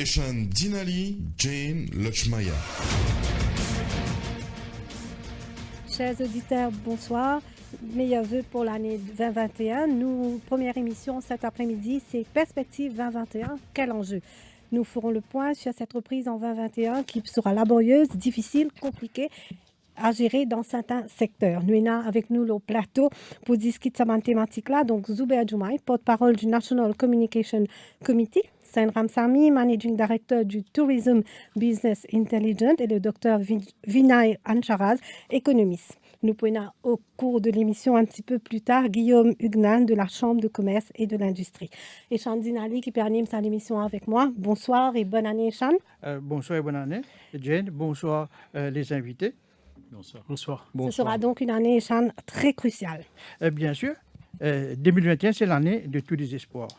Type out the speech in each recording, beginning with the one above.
Eshan Dinali, Jane Lachmaya. Chers auditeurs, bonsoir. Meilleurs vœux pour l'année 2021. Nous, première émission cet après-midi, c'est Perspective 2021. Quel enjeu? Nous ferons le point sur cette reprise en 2021 qui sera laborieuse, difficile, compliquée à gérer dans certains secteurs. Nous avons avec nous le plateau pour discuter de cette thématique-là. Donc, Zubair Joumaï, porte-parole du National Communication Committee, Sain Ramsamy, Managing Director du Tourism Business Intelligence et le Dr Vinay Ancharaz, économiste. Nous prenons au cours de l'émission un petit peu plus tard Guillaume Hugnan de la Chambre de commerce et de l'industrie. Eshan Dinali qui anime cette émission avec moi. Bonsoir et bonne année, Eshan. Bonsoir et bonne année, Jane. Bonsoir les invités. Bonsoir. Ce sera donc une année, Eshan, très cruciale. Bien sûr, 2021, c'est l'année de tous les espoirs,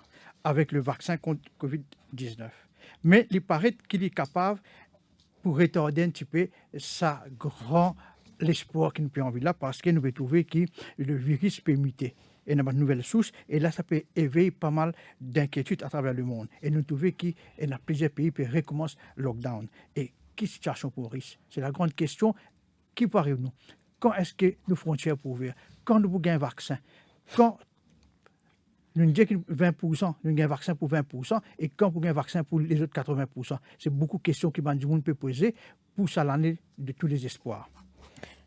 avec le vaccin contre Covid-19. Mais il paraît qu'il est capable, pour retarder un petit peu, ça grand l'espoir qu'il nous peut envie là, parce que nous pouvons trouver que le virus peut muter. Et nous avons de nouvelles sources, et là, ça peut éveiller pas mal d'inquiétudes à travers le monde. Et nous trouvons qu'il y a plusieurs pays qui recommencent le lockdown. Et quelle situation pour risque? C'est la grande question. Qui peut arriver nous? Quand est-ce que nos frontières pour ouvrir? Quand nous avons un vaccin? Quand nous disons que 20%, nous avons un vaccin pour 20%, et quand nous avons un vaccin pour les autres 80%? C'est beaucoup de questions que le monde peut poser pour ça l'année de tous les espoirs.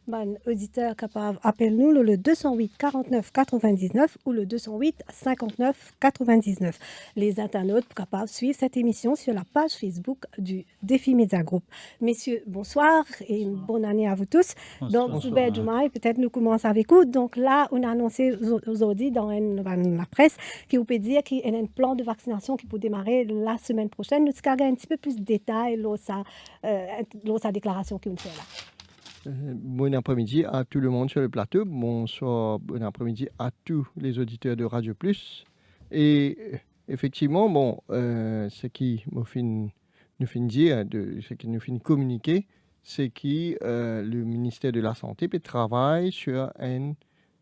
Bon, auditeur capable, appelle-nous le 208 49 99 ou le 208 59 99. Les internautes capables suivre cette émission sur la page Facebook du Défi Média Group. Messieurs, bonsoir et une bonne année à vous tous. Bonsoir. Donc, Zubair Joumaï, peut-être nous commençons avec vous. Donc là, on a annoncé aujourd'hui dans la presse qu'il peut dire qu'il y a un plan de vaccination qui peut démarrer la semaine prochaine. Nous avons un petit peu plus de détails dans sa déclaration qu'il fait là. Bon après-midi à tout le monde sur le plateau. Bonsoir, bon après-midi à tous les auditeurs de Radio Plus. Et effectivement, ce qui nous fait dire, ce qui nous fait communiquer, c'est que le ministère de la Santé travaille sur un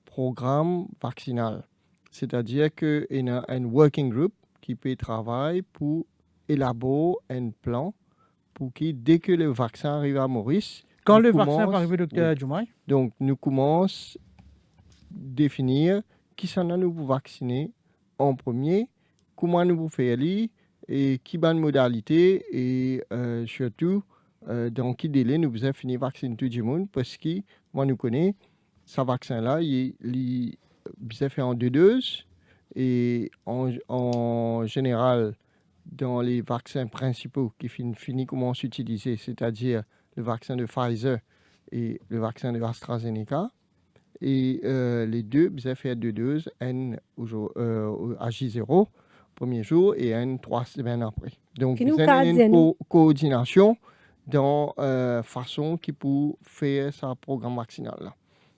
programme vaccinal. C'est-à-dire qu'il y a un working group qui peut travailler pour élaborer un plan pour que dès que le vaccin arrive à Maurice, quand le vaccin va arriver, docteur Joumaï? Donc, nous commençons à définir qui s'en a nous pour vacciner en premier, comment nous pour faire et qui bonne modalité et surtout dans quel délai nous avons fini vacciner tout le monde parce que moi nous connais ce vaccin là il fait en 2 doses et en général dans les vaccins principaux qui finissent comment s'utiliser, c'est-à-dire le vaccin de Pfizer et le vaccin de AstraZeneca. Et les deux, vous avez fait 2 doses, N à J0, premier jour, et N 3 semaines après. Donc, vous avez une coordination dans la façon qui peut faire ce programme vaccinal.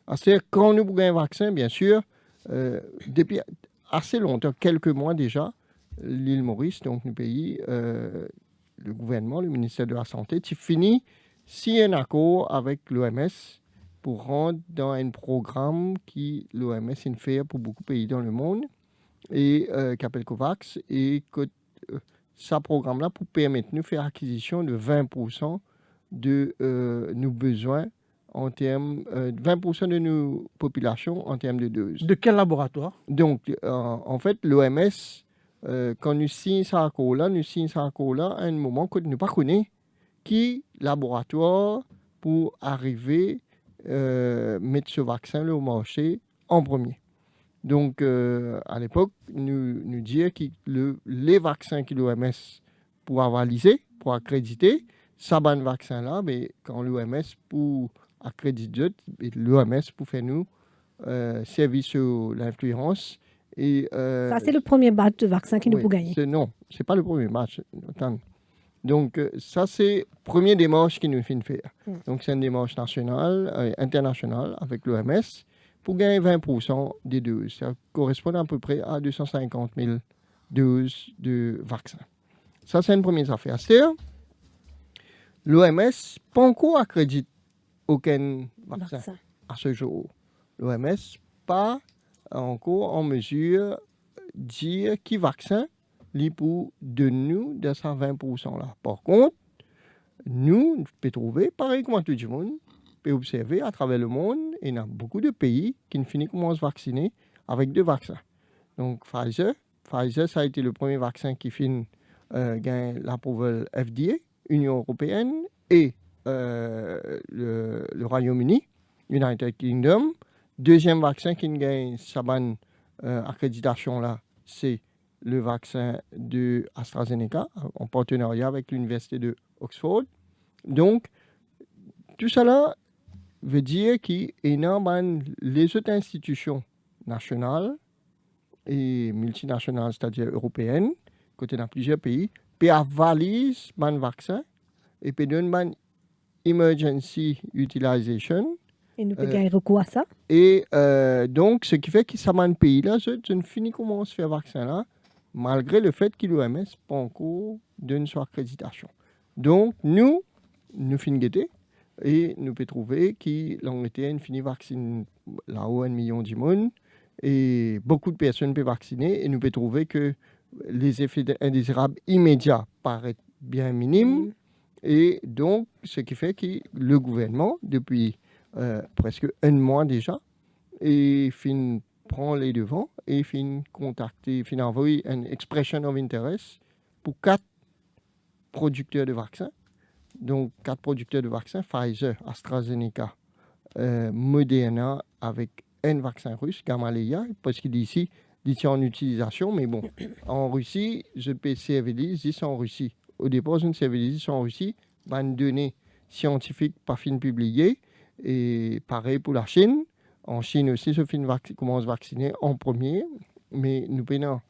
C'est-à-dire, quand nous avons un vaccin, bien sûr, depuis assez longtemps, quelques mois déjà, l'île Maurice, donc le pays, le gouvernement, le ministère de la Santé, tu finis si un accord avec l'OMS pour rentrer dans un programme qui l'OMS fait pour beaucoup de pays dans le monde et qui s'appelle COVAX et que ce programme-là pour permettre de faire acquisition de 20% de nos besoins en termes 20% de nos populations en termes de doses. De quel laboratoire? Donc en fait l'OMS quand nous signons ce accord-là, à un moment que nous ne pas connaissons qui laboratoire pour arriver mettre ce vaccin au marché en premier. Donc, à l'époque, nous disions que les vaccins que l'OMS pour avaliser, pour accréditer, ça ban vaccin-là, mais quand l'OMS pour accréditer, l'OMS pour faire nous servir sur l'influence. Et, ça, c'est le premier batch de vaccins qui nous peut gagner. Non, ce n'est pas le premier batch. Attends. Donc, ça, c'est la première démarche qu'il nous fait faire. Donc, c'est une démarche nationale, internationale avec l'OMS pour gagner 20% des doses. Ça correspond à peu près à 250 000 doses de vaccins. Ça, c'est une première affaire. C'est-à-dire, l'OMS pas encore accrédite aucun vaccin à ce jour. L'OMS pas encore en mesure de dire qui vaccin pour de nous de ces 20% là. Par contre, nous pouvons trouver, pareil comme tout le monde, peut observer à travers le monde, il y a beaucoup de pays qui finissent comment se vacciner avec 2 vaccins. Donc Pfizer, ça a été le premier vaccin qui finit gagne l'approval FDA, Union européenne et le Royaume-Uni, United Kingdom. Deuxième vaccin qui gagne sa bonne accréditation là, c'est le vaccin de AstraZeneca en partenariat avec l'université de Oxford. Donc tout cela veut dire qu'il y a les autres institutions nationales et multinationales, c'est-à-dire européennes, côté dans plusieurs pays, puis avalise un vaccin et puis donne une emergency utilisation. Et nous pouvons gagner recours à ça. Et donc, ce qui fait que ça un pays là, je finis comment se faire vaccin là, malgré le fait qu'il l'OMS pas encore donne son accréditation. Donc, nous finissons guetter et nous pouvons trouver que l'Angleterre finit vacciner là-haut 1 million de monde et beaucoup de personnes peuvent vacciner et nous pouvons trouver que les effets indésirables immédiats paraissent bien minimes. Et donc, ce qui fait que le gouvernement, depuis presque 1 mois déjà, et prend les devants et contacter, envoyer une expression of interest pour 4 producteurs de vaccins. Donc, 4 producteurs de vaccins, Pfizer, AstraZeneca, Moderna, avec un vaccin russe, Gamaleya, parce qu'il dit ici, c'est en utilisation, mais bon, en Russie, je peux servir, c'est en Russie. Au départ, je ne servais pas en Russie, une donnée scientifique pas fin publiée, et pareil pour la Chine. En Chine aussi, je commence à vacciner en premier, mais nous avons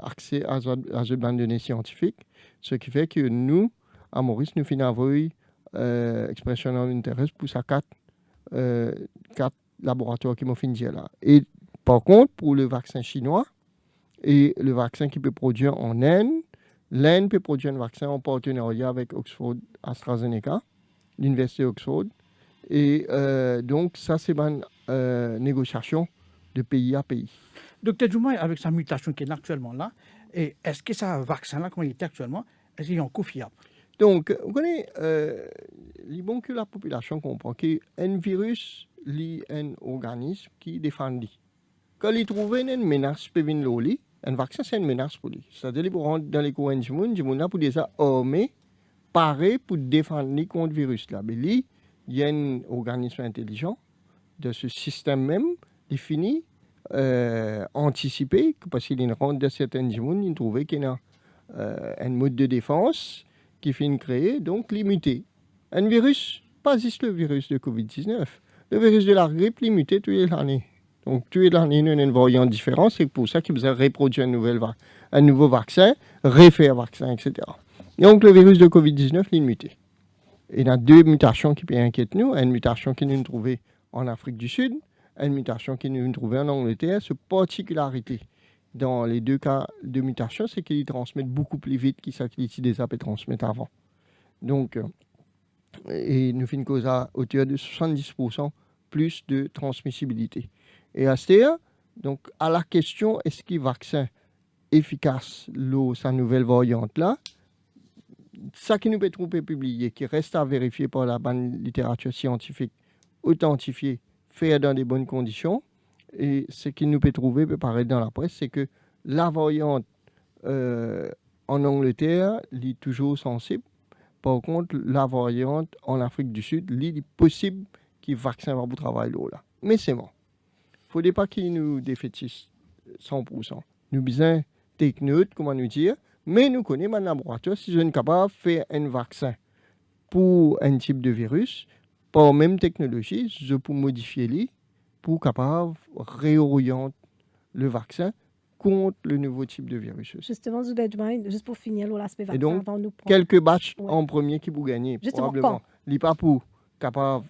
accès à cette données scientifiques, ce qui fait que nous, à Maurice, nous finissons envoyer expression d'intérêt pour ces 4 laboratoires qui m'ont fini là. Et par contre, pour le vaccin chinois et le vaccin qui peut produire en Inde, l'Inde peut produire un vaccin en partenariat avec Oxford AstraZeneca, l'université Oxford. Et donc, ça, c'est une négociation de pays à pays. Docteur Djouma, avec sa mutation qui est actuellement là, est-ce que ce vaccin-là, comme il est actuellement, est-ce qu'il est encore fiable? Donc, vous connaissez, il est bon que la population comprend qu'un virus est un organisme qui défend lui. Quand il trouve une menace, un vaccin, c'est une menace pour lui. C'est-à-dire qu'il rentre dans les coins du monde pour déjà armé, paré pour défendre contre le virus. Là. Mais lui, il y a un organisme intelligent de ce système même, il finit anticiper, parce qu'il rentre dans certains monde, il trouve qu'il y a un mode de défense qui finit créer, donc limité. Un virus, pas juste le virus de Covid-19, le virus de la grippe limité toute l'année. Donc, toute l'année, nous avons une variante différente, c'est pour ça qu'il vous a reproduit un nouveau vaccin, refaire vaccin, etc. Donc, le virus de Covid-19 est muté. Il y a 2 mutations qui peuvent inquiéter nous. Une mutation qui nous trouvée en Afrique du Sud, une mutation qui nous trouvée en Angleterre. Cette particularité dans les 2 cas de mutation, c'est qu'ils transmettent beaucoup plus vite qu'ils déjà pu transmettre avant. Donc, et nous faisons une cause à hauteur de 70% plus de transmissibilité. Et à ce stade, donc, à la question, est-ce qu'il vaccin efficace, sa nouvelle variante là, ça qui nous peut trouver publié, qui reste à vérifier par la bonne littérature scientifique, authentifiée, faire dans des bonnes conditions, et ce qui nous peut trouver, peut paraître dans la presse, c'est que la variante en Angleterre est toujours sensible. Par contre, la variante en Afrique du Sud, il est possible qu'il vaccin va pour travailler là. Mais c'est bon. Il ne faut pas qu'il nous défaitisse 100%. Nous besoin technique, comment nous dire, mais nous connaissons un laboratoire si je suis capable de faire un vaccin pour un type de virus, par même technologie, je peux modifier les pour capable de réorienter le vaccin contre le nouveau type de virus. Justement, juste pour finir l'aspect vaccin, et donc, avant nous prendre... quelques batchs en premier qui vous gagnez, justement, probablement. Il n'est pas pour capable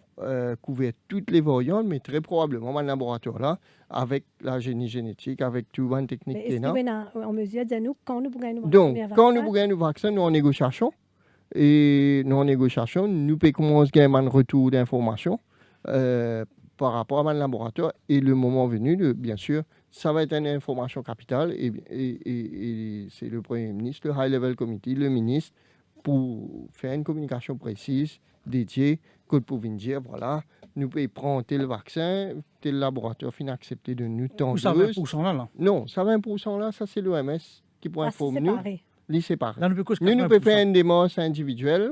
couvrir toutes les variantes, mais très probablement un laboratoire là, avec la génétique, avec tout une technique. Mais est-ce qu'il est en mesure de dire nous quand nous gagnons le donc, vaccin? quand nous gagnons le vaccin, nous en négociation. Et nous en négociation, nous pouvons commencer à gagner un retour d'information par rapport à un laboratoire. Et le moment venu, bien sûr, ça va être une information capitale et c'est le Premier ministre, le High Level Committee, le ministre, pour faire une communication précise, dédiée, que pour venir dire, voilà, nous pouvons prendre tel vaccin, tel laboratoire finit accepter de nous tant Où ça 20% là? Non, ça 20% là, ça c'est l'OMS qui pourrait Ah, c'est informer nous. séparé. Les séparer. Là, nous pouvons Nous pouvons faire une démarche individuelle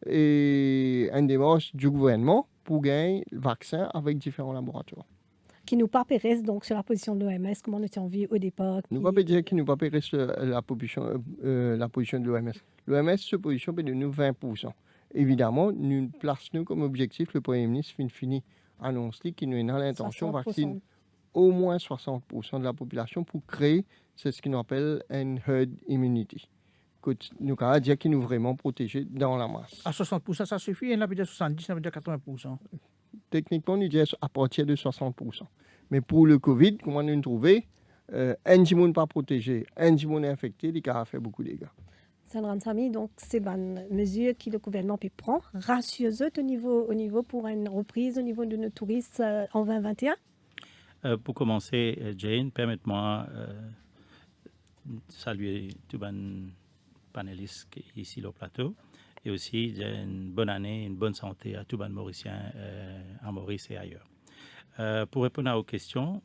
et une démarche du gouvernement pour gagner le vaccin avec différents laboratoires. Qui nous papérise donc sur la position de l'OMS, comment nous étions vus au départ. Nous ne pouvons pas dire qu'il nous pas reste la position de l'OMS. L'OMS se positionne de nous 20%. Évidemment, nous plaçons comme objectif, le Premier ministre fini annonce qu'il nous a l'intention de vacciner au moins 60% de la population pour créer ce qu'on appelle une herd immunity. Nous allons dire qu'il nous vraiment protégés dans la masse. À 60%, ça suffit, il y en a peut-être 70, il y en a peut-être 80%. Techniquement, nous disons à partir de 60%. Mais pour le Covid, comment nous trouver, un monde pas protégé, un monde infecté, il a fait beaucoup de dégâts. Sandra Nsami, donc c'est une mesure que le gouvernement peut prendre, rassureuse au niveau pour une reprise au niveau de nos touristes en 2021. Pour commencer, Jane, permette-moi saluer tous les panélistes ici au plateau et aussi une bonne année, une bonne santé à tous les Mauriciens à Maurice et ailleurs. Pour répondre à vos questions,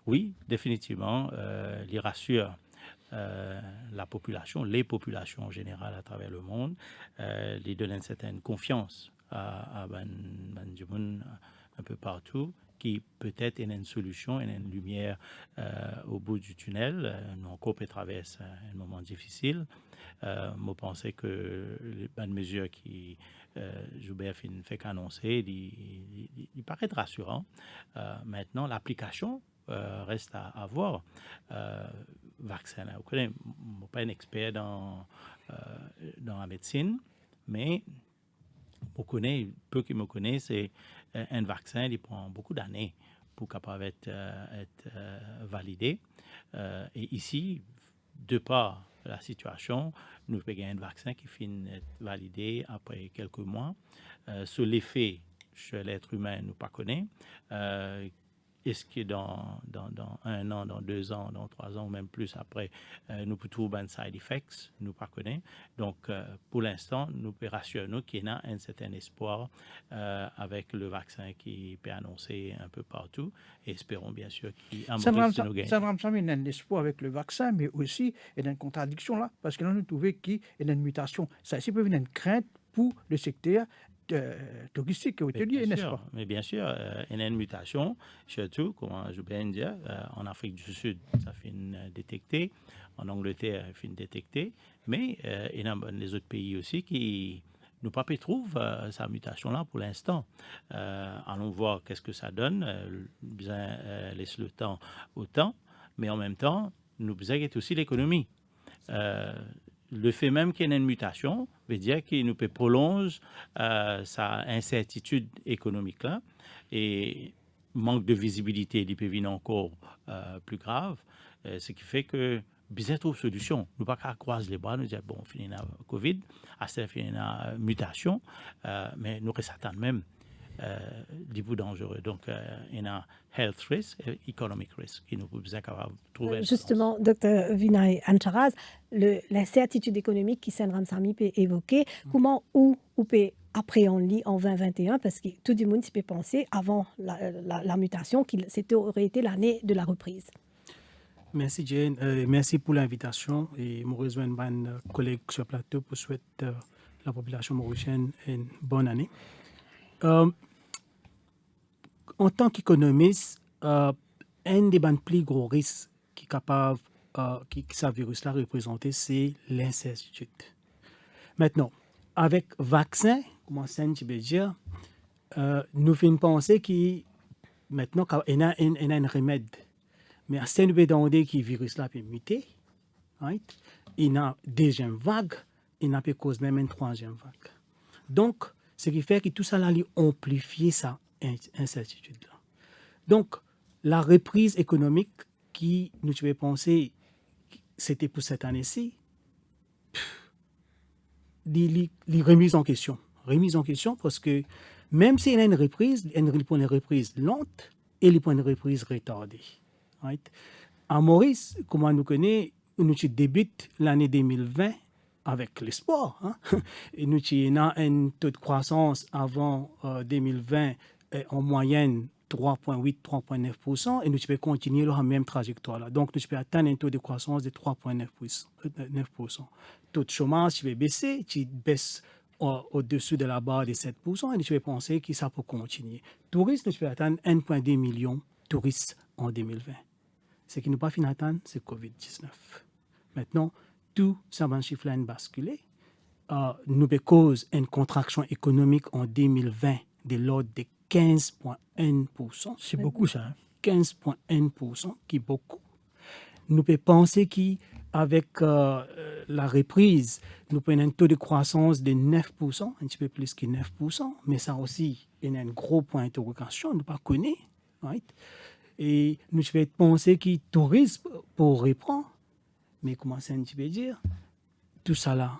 oui, définitivement, il rassure la population, les populations en général à travers le monde, il donne une certaine confiance à du monde un peu partout, qui peut-être est une solution, une lumière au bout du tunnel. Nous encore traverse un moment difficile. Je pense que les bonnes mesures qui Joubert fait qu'annoncer, il paraît rassurant. Maintenant, l'application reste à voir. Vaccin, vous connaissez, je ne suis pas un expert dans la médecine, mais peu qui me connaissent, c'est un vaccin, il prend beaucoup d'années pour capable être validé. Et ici, de par la situation, nous avons un vaccin qui finit d'être validé après quelques mois. Sur l'effet chez l'être humain, nous ne connaissons pas. Est-ce que dans 1 an, dans 2 ans, dans 3 ans, ou même plus après, nous pouvons trouver un side effects, nous ne connaissons pas. Donc, pour l'instant, nous pouvons rassurer nous qu'il y a un certain espoir avec le vaccin qui peut annoncer un peu partout. Et espérons bien sûr qu'il y a un gain. Ça va me un espoir avec le vaccin, mais aussi il y a une contradiction là, parce que là, nous trouvons qu'il y a une mutation. Ça ici peut venir une crainte pour le secteur touristique et hôtelier, n'est-ce pas? Mais bien sûr, il y a une mutation, surtout, comme je viens de dire, en Afrique du Sud, ça fait détecter, en Angleterre, ça fait détecter, mais il y a les autres pays aussi qui n'ont pas pu trouver sa mutation-là pour l'instant. Allons voir qu'est-ce que ça donne, bien laisse le temps au temps, mais en même temps, nous besoin aussi l'économie. Le fait même qu'il y ait une mutation veut dire qu'il nous peut prolonger sa incertitude économique là et manque de visibilité, il peut venir encore plus grave, ce qui fait que bien trouve solution. Nous pas qu'à croiser les bras, nous dire bon, on finit la COVID, à ce finit la mutation, mais nous restons même des bouts dangereux. Donc, il y a health risk et economic risk qui nous peut besoin de trouver. Justement, Dr Vinay Ancharaz, l'incertitude économique qui Sandra Nsami peut évoquer, comment ou peut appréhender en 2021, parce que tout le monde peut penser avant la mutation que c'était aurait été l'année de la reprise. Merci Jane, merci pour l'invitation et je rejoins mes collègues sur le plateau pour souhaiter la population mauricienne une bonne année. En tant qu'économiste, un des plus gros risques qui est capable, que ce virus-là représente, c'est l'incertitude. Maintenant, avec le vaccin, comment ça je veux dire, nous faisons penser qu'il maintenant il y a un remède. Mais à ce moment-là, que le virus-là peut muter, right? Il y a une deuxième vague, il y a cause même une troisième vague. Donc, ce qui fait que tout ça là, amplifie ça. Incertitude-là. Donc, la reprise économique qui nous devait penser c'était pour cette année-ci, les remise en question parce que même s'il y a une reprise, il y a une reprise lente et il y a une reprise retardée. Right? À Maurice, comme on nous connaît, nous débutons l'année 2020 avec l'espoir. Hein? Et nous avons un taux de croissance avant 2020 en moyenne 3,8-3,9% et nous pouvons continuer la même trajectoire. Là. Donc, nous pouvons atteindre un taux de croissance de 3,9%. Taux de chômage va baisser, tu baisses au-dessus de la barre de 7% et nous pouvons penser que ça peut continuer. Touristes, nous pouvons atteindre 1,2 million de touristes en 2020. Ce qui nous pas fini d'atteindre, c'est COVID-19. Maintenant, tout ça va chiffrer basculer. Nous cause une contraction économique en 2020 de l'ordre de 15,1%. C'est beaucoup ça. Hein? 15,1%, qui est beaucoup. Nous pouvons penser qu'avec la reprise, nous prenons un taux de croissance de 9%, un petit peu plus que 9%, mais ça aussi, il y a un gros point d'interrogation, nous ne connaissons pas. Right? Et nous pouvons penser que le tourisme pour reprendre, mais comment ça, tu peux dire, tout ça là,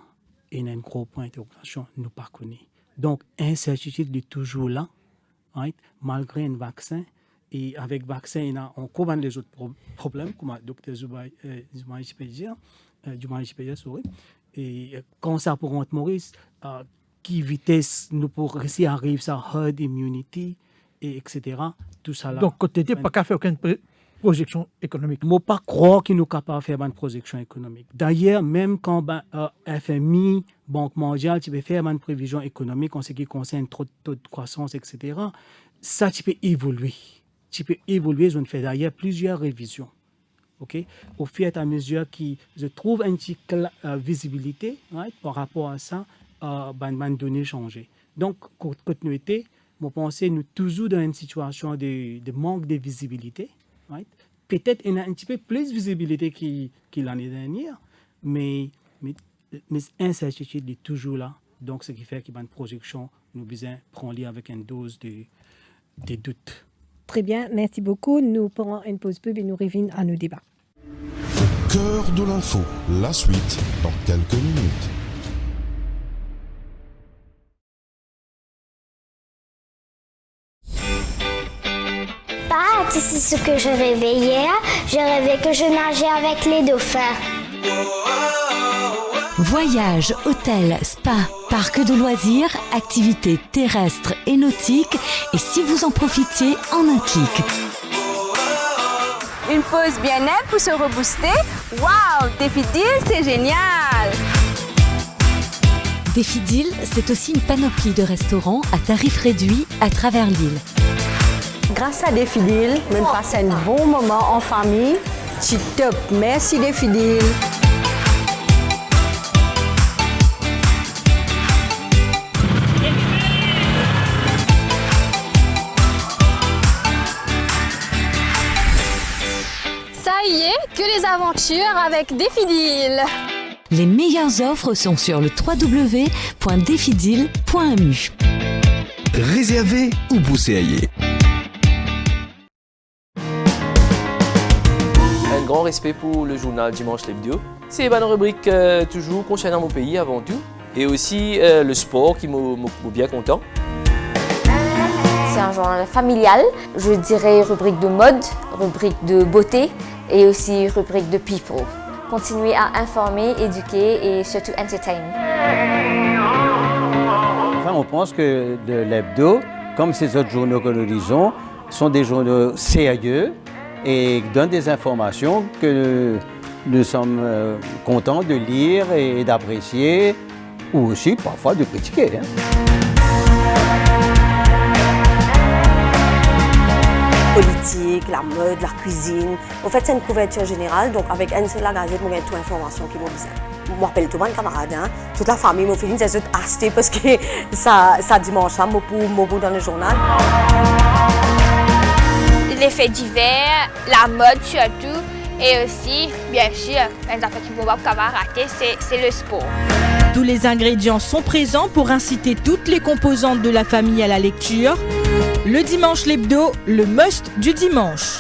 il y a un gros point d'interrogation, nous ne connaissons pas. Donc, incertitude est toujours là, right? Malgré un vaccin. Et avec le vaccin, on couvre les autres problèmes, comme le docteur Zoumaï peut dire, et quand ça pour rentrer Maurice, qui vitesse nous pour réussir à arriver à herd immunity, et etc. Tout ça là. Donc, côté n'était pas qu'à faire aucune projection économique. Je ne pas croire qu'il nous capable de faire une projection économique. D'ailleurs, même quand FMI, Banque mondiale, tu peux faire une prévision économique en ce qui concerne taux de croissance, etc., ça, tu peux évoluer. Tu peux évoluer. Je fais d'ailleurs plusieurs révisions. Okay? Au fur et à mesure que je trouve une petite visibilité, right, par rapport à ça, les données changent. Donc, continuité, je pense que nous sommes toujours dans une situation de manque de visibilité. Right? Peut-être qu'il y a un petit peu plus de visibilité que l'année dernière, mais l'incertitude est toujours là. Donc, ce qui fait qu'il y a une projection, nous devons prendre avec une dose de doute. Très bien, merci beaucoup. Nous prenons une pause pub et nous revenons à nos débats. Cœur de l'info, la suite dans quelques minutes. Tu sais ce que je rêvais hier? Je rêvais que je nageais avec les dauphins. Voyages, hôtels, spa, parcs de loisirs, activités terrestres et nautiques, et si vous en profitiez en un clic. Une pause bien-être pour se rebooster? Waouh! Défi Deal, c'est génial! Défi Deal, c'est aussi une panoplie de restaurants à tarifs réduits à travers l'île. Grâce à Défi Deal, on passe un bon moment en famille. C'est top. Merci Défi Deal. Ça y est, que les aventures avec Défi Deal. Les meilleures offres sont sur le www.defideal.mu. Réservé ou bousséaillé. Un grand respect pour le journal Dimanche l'Hebdo. C'est une rubrique toujours concernant mon pays avant tout. Et aussi le sport qui m'a bien content. C'est un journal familial, je dirais rubrique de mode, rubrique de beauté et aussi rubrique de people. Continuer à informer, éduquer et surtout entertain. Enfin, on pense que l'hebdo, comme ces autres journaux que nous lisons, sont des journaux sérieux et donnent des informations que nous sommes contents de lire et d'apprécier, ou aussi parfois de critiquer. Politique, la mode, la cuisine. En fait, c'est une couverture générale, donc avec une seule gazette, on a toute l'information qui m'a besoin. Je m'appelle tout mon camarade, toute la famille, mon feeling, c'est acheté parce que ça dimanche, moi pour dans le journal. Les faits divers, la mode surtout, et aussi, bien sûr, une affaire qui ne va pas rater, c'est le sport. Tous les ingrédients sont présents pour inciter toutes les composantes de la famille à la lecture. Le dimanche l'hebdo, le must du dimanche.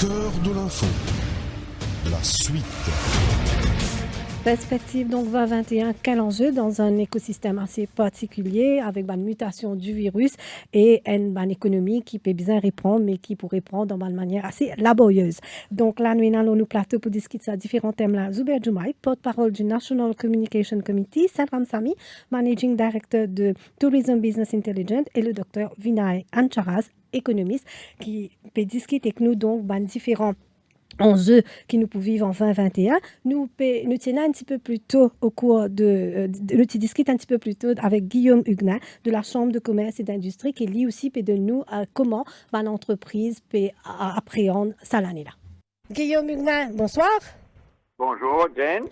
cœur de l'info, la suite. Perspective donc 2021, quel enjeu dans un écosystème assez particulier avec une mutation du virus et une économie qui peut bien répondre mais qui pourrait prendre de manière assez laborieuse. Donc là, nous allons nous plateau pour discuter de différents thèmes là. Zubair Joumaï, porte-parole du National Communication Committee, Sandram Sami, Managing Director de Tourism Business Intelligence et le docteur Vinay Ancharaz, économiste, qui peut discuter avec nous donc différents enjeux qui nous pouvons vivre en 2021. Nous tenons un petit peu plus tôt au cours nous discutons un petit peu plus tôt avec Guillaume Huguenin de la Chambre de commerce et d'industrie qui lui aussi peut de nous comment l'entreprise peut appréhender ça l'année-là. Guillaume Huguenin, bonsoir. Bonjour, Jane.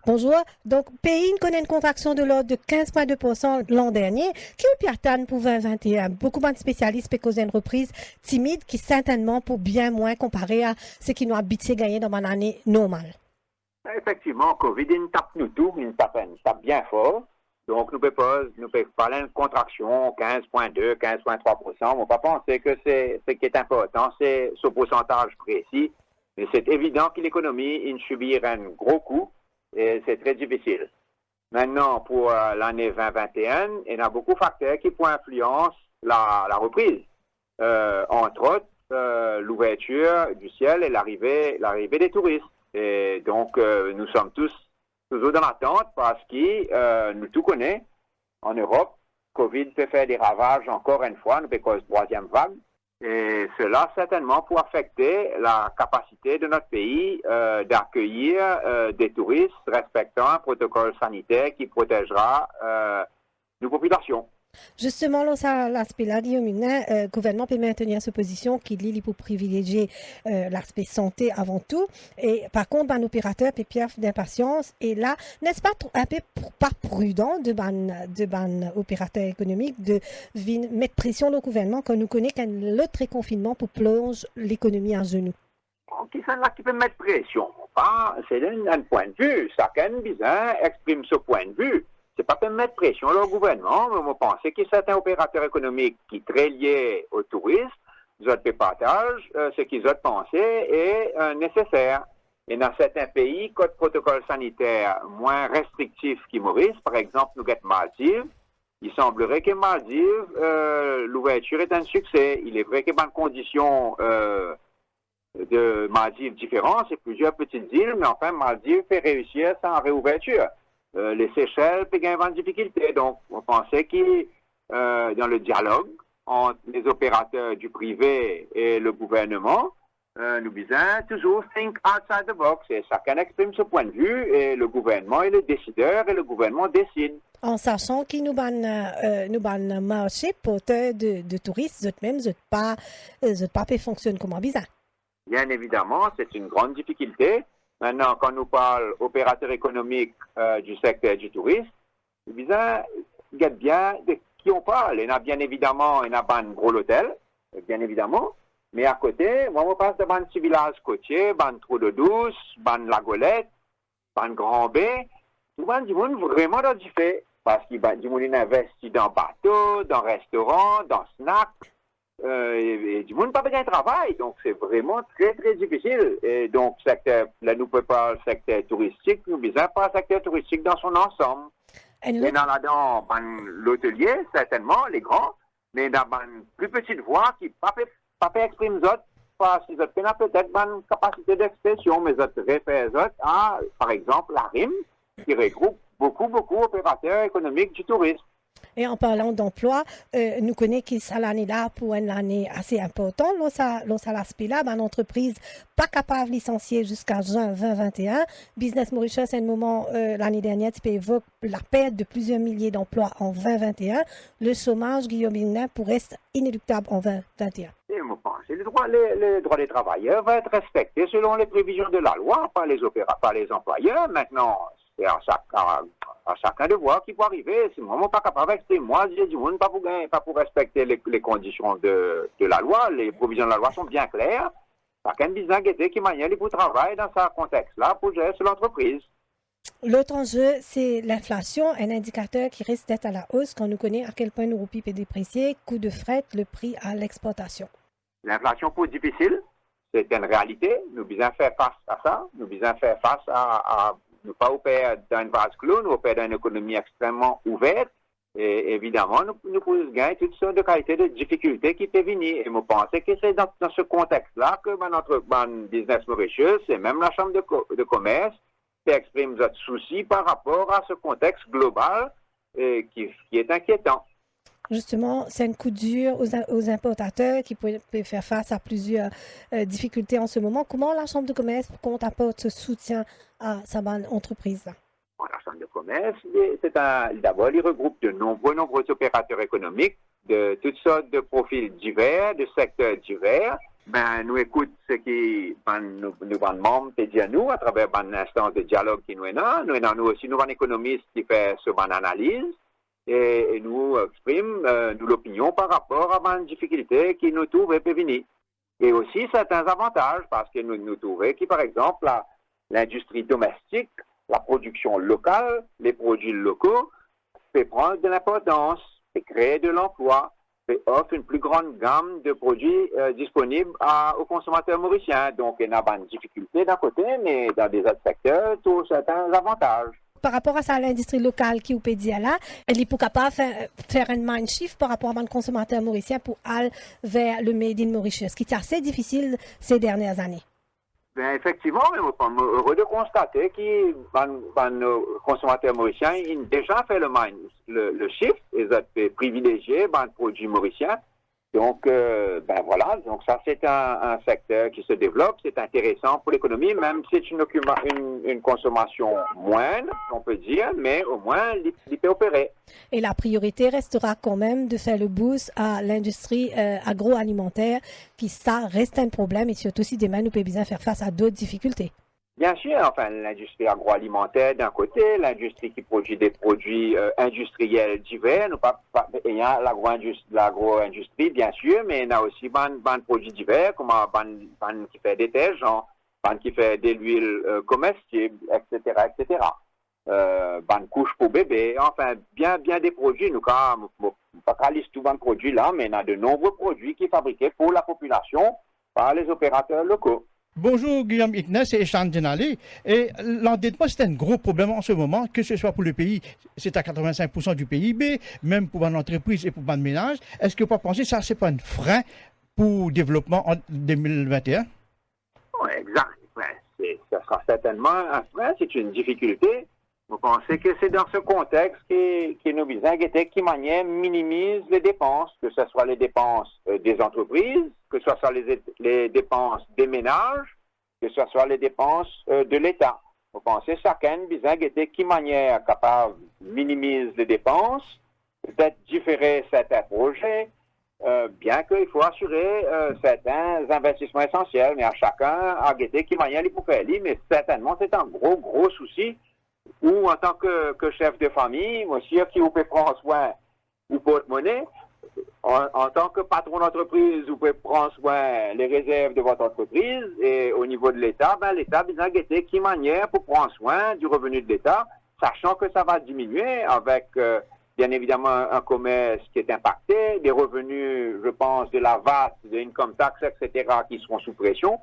Bonjour. Donc, pays connaît une contraction de l'ordre de 15,2% l'an dernier. Qui est Piatan pour 2021? Beaucoup de spécialistes peuvent causer une reprise timide qui certainement pour bien moins comparé à ce qui nous a habitué gagner dans une année normale. Effectivement, Covid, il tape nous tout, il tape bien fort. Donc, nous pouvons parler d'une contraction 15,2, 15,3%. On ne peut pas penser que ce qui est important, c'est ce pourcentage précis. Mais c'est évident que l'économie, il subira un gros coup. Et c'est très difficile. Maintenant, pour l'année 2021, il y a beaucoup de facteurs qui pourraient influencer la reprise. Entre autres, l'ouverture du ciel et l'arrivée des touristes. Et donc, nous sommes tous toujours dans l'attente parce que nous tout connaissons en Europe. Covid peut faire des ravages encore une fois, nous peut causer une troisième vague. Et cela, certainement, pour affecter la capacité de notre pays d'accueillir des touristes respectant un protocole sanitaire qui protégera nos populations. Justement, l'aspect-là, Guillaume Huguenin, le gouvernement peut maintenir cette position qui lit pour privilégier l'aspect santé avant tout. Et par contre, un opérateur peut faire d'impatience. Et là, n'est-ce pas un peu pas prudent de opérateur économique de mettre pression au gouvernement quand nous connaissons le très confinement pour plonger l'économie à genoux? Qui sont là qui peut mettre pression? C'est un point de vue. Chacun bizarre exprime ce point de vue. C'est pas pour mettre pression au gouvernement, mais on pense que certains opérateurs économiques qui sont très liés aux touristes, ils ont partagent ce qu'ils ont pensé est nécessaire. Et dans certains pays, quand le protocole sanitaire moins restrictif que Maurice, par exemple, nous avons Maldives, il semblerait que Maldives, l'ouverture est un succès. Il est vrai qu'il y a des conditions de Maldives différentes, c'est plusieurs petites îles, mais enfin, Maldives fait réussir sans réouverture. Les Seychelles peuvent avoir une difficulté. Donc, on pensait que dans le dialogue entre les opérateurs du privé et le gouvernement, nous disons toujours think outside the box. Et chacun exprime ce point de vue et le gouvernement est le décideur et le gouvernement décide. En sachant qu'il nous ban marché porteur de touristes, eux-mêmes, pas fonctionne comme bizarre. Bien évidemment, c'est une grande difficulté. Maintenant, quand nous parlons opérateurs économiques du secteur du tourisme, il y a bien de qui on parle. Il y a bien évidemment, il y a un gros hôtel, bien évidemment. Mais à côté, moi, on passe de un petit village côtier, un trou de douce, un lagolette, un grand bain. Tout le monde vraiment dans du fait. Parce qu'il y a du monde qui investit dans bateaux, dans restaurants, dans snacks. Et du monde pas bien de travail, donc c'est vraiment très très difficile. Et donc secteur, là nous pouvons parler secteur touristique, nous disons pas secteur touristique dans son ensemble. Et dans l'hôtelier, certainement, les grands, mais dans une plus petite voie qui pas fait exprimer d'autres, parce qu'ils ont peut-être une capacité d'expression, mais ils réfèrent à, par exemple, la RIM, qui regroupe beaucoup d'opérateurs économiques du tourisme. Et en parlant d'emploi, nous connaissons que ça l'année-là pour une année assez importante. Lorsqu'à l'aspect-là, une entreprise pas capable de licencier jusqu'à juin 2021. Business Mauritius, à un moment, l'année dernière, tu évoques la perte de plusieurs milliers d'emplois en 2021. Le chômage, Guillaume Huguenin, pourrait être inéluctable en 2021. Et je pense que les droits des travailleurs vont être respectés selon les prévisions de la loi, par les employeurs. Maintenant, c'est à chacun de voir qui peut arriver. Si moi, je ne suis pas capable d'exprimer, moi, j'ai du monde pas pour respecter les conditions de la loi. Les provisions de la loi sont bien claires. Chacun besoin de qui manière pour travailler dans ce contexte-là pour gérer sur l'entreprise. L'autre enjeu, c'est l'inflation, un indicateur qui risque d'être à la hausse quand nous connaissons à quel point nous roupie peut déprécier, coût de fret, le prix à l'exportation. L'inflation peut être difficile. c'est une réalité. Nous devons faire face à ça. Nous devons faire face à ne pas opérer dans une vase clos, nous opérer dans une économie extrêmement ouverte. Et évidemment, nous pouvons gagner toutes sortes de qualités de difficultés qui peuvent venir. Et je pense que c'est dans ce contexte-là que notre business Mauritius et même la Chambre de commerce exprime notre souci par rapport à ce contexte global qui est inquiétant. Justement, c'est un coup dur aux importateurs qui peuvent faire face à plusieurs difficultés en ce moment. Comment la Chambre de commerce compte apporter ce soutien à sa entreprise? La Chambre de commerce, d'abord, il regroupe de nombreux opérateurs économiques de toutes sortes de profils divers, de secteurs divers. Nous écoutons ce qui nous membres et dire nous à travers une instance de dialogue qui nous est là. Nous aussi, nous avons un économiste qui fait ce analyse. Et nous exprimons l'opinion par rapport à une difficulté qui nous trouve et peut venir. Et aussi certains avantages, parce que nous trouvons que, par exemple, l'industrie domestique, la production locale, les produits locaux, peut prendre de l'importance, peut créer de l'emploi, peut offrir une plus grande gamme de produits disponibles aux consommateurs mauriciens. Donc, il y a une difficulté d'un côté, mais dans des autres secteurs, tous certains avantages. Par rapport à ça, l'industrie locale qui vous peut dire là, elle est pour capable faire un mind shift par rapport à un consommateur mauricien pour aller vers le Made in Mauritius, qui est assez difficile ces dernières années. Effectivement, mais nous sommes heureux de constater que nos consommateurs mauriciens ont déjà fait le shift, ils ont privilégié les produits mauriciens. Donc, voilà, donc ça c'est un secteur qui se développe, c'est intéressant pour l'économie, même si c'est une consommation moindre, on peut dire, mais au moins il peut opérer. Et la priorité restera quand même de faire le boost à l'industrie agroalimentaire, qui ça reste un problème et surtout si demain nous pouvons bien faire face à d'autres difficultés. Bien sûr, enfin, l'industrie agroalimentaire d'un côté, l'industrie qui produit des produits industriels divers, il y a l'agro-industrie, bien sûr, mais il y a aussi des produits divers, comme ban qui fait des détergents, ban qui fait de l'huile comestible, etc., etc. Ban couche pour bébé, enfin, bien des produits, nous, pas liste tous les produits là, mais il y a de nombreux produits qui sont fabriqués pour la population par les opérateurs locaux. Bonjour Guillaume Ignace et Echan Denali. Et l'endettement, c'est un gros problème en ce moment, que ce soit pour le pays, c'est à 85% du PIB, même pour une entreprise et pour un ménage. Est-ce que vous pensez que ça, c'est pas un frein pour le développement en 2021? Oui, exact. Ça sera certainement un frein, c'est une difficulté. Vous pensez que c'est dans ce contexte que nous visons qui manière minimise les dépenses, que ce soit les dépenses des entreprises, que ce soit les dépenses des ménages, que ce soit les dépenses de l'État. Vous pensez chacun visant qui manière capable minimise les dépenses, peut-être différer certains projets, bien qu'il faut assurer certains investissements essentiels, mais à chacun à qui manière il peut faire. Mais certainement c'est un gros souci. Ou en tant que chef de famille, monsieur qui vous peut prendre soin du porte-monnaie, en tant que patron d'entreprise, vous pouvez prendre soin les réserves de votre entreprise, et au niveau de l'État, l'État a besoin de qui manière pour prendre soin du revenu de l'État, sachant que ça va diminuer avec, bien évidemment, un commerce qui est impacté, des revenus, je pense, de la VAT, de l'income tax, etc., qui seront sous pression.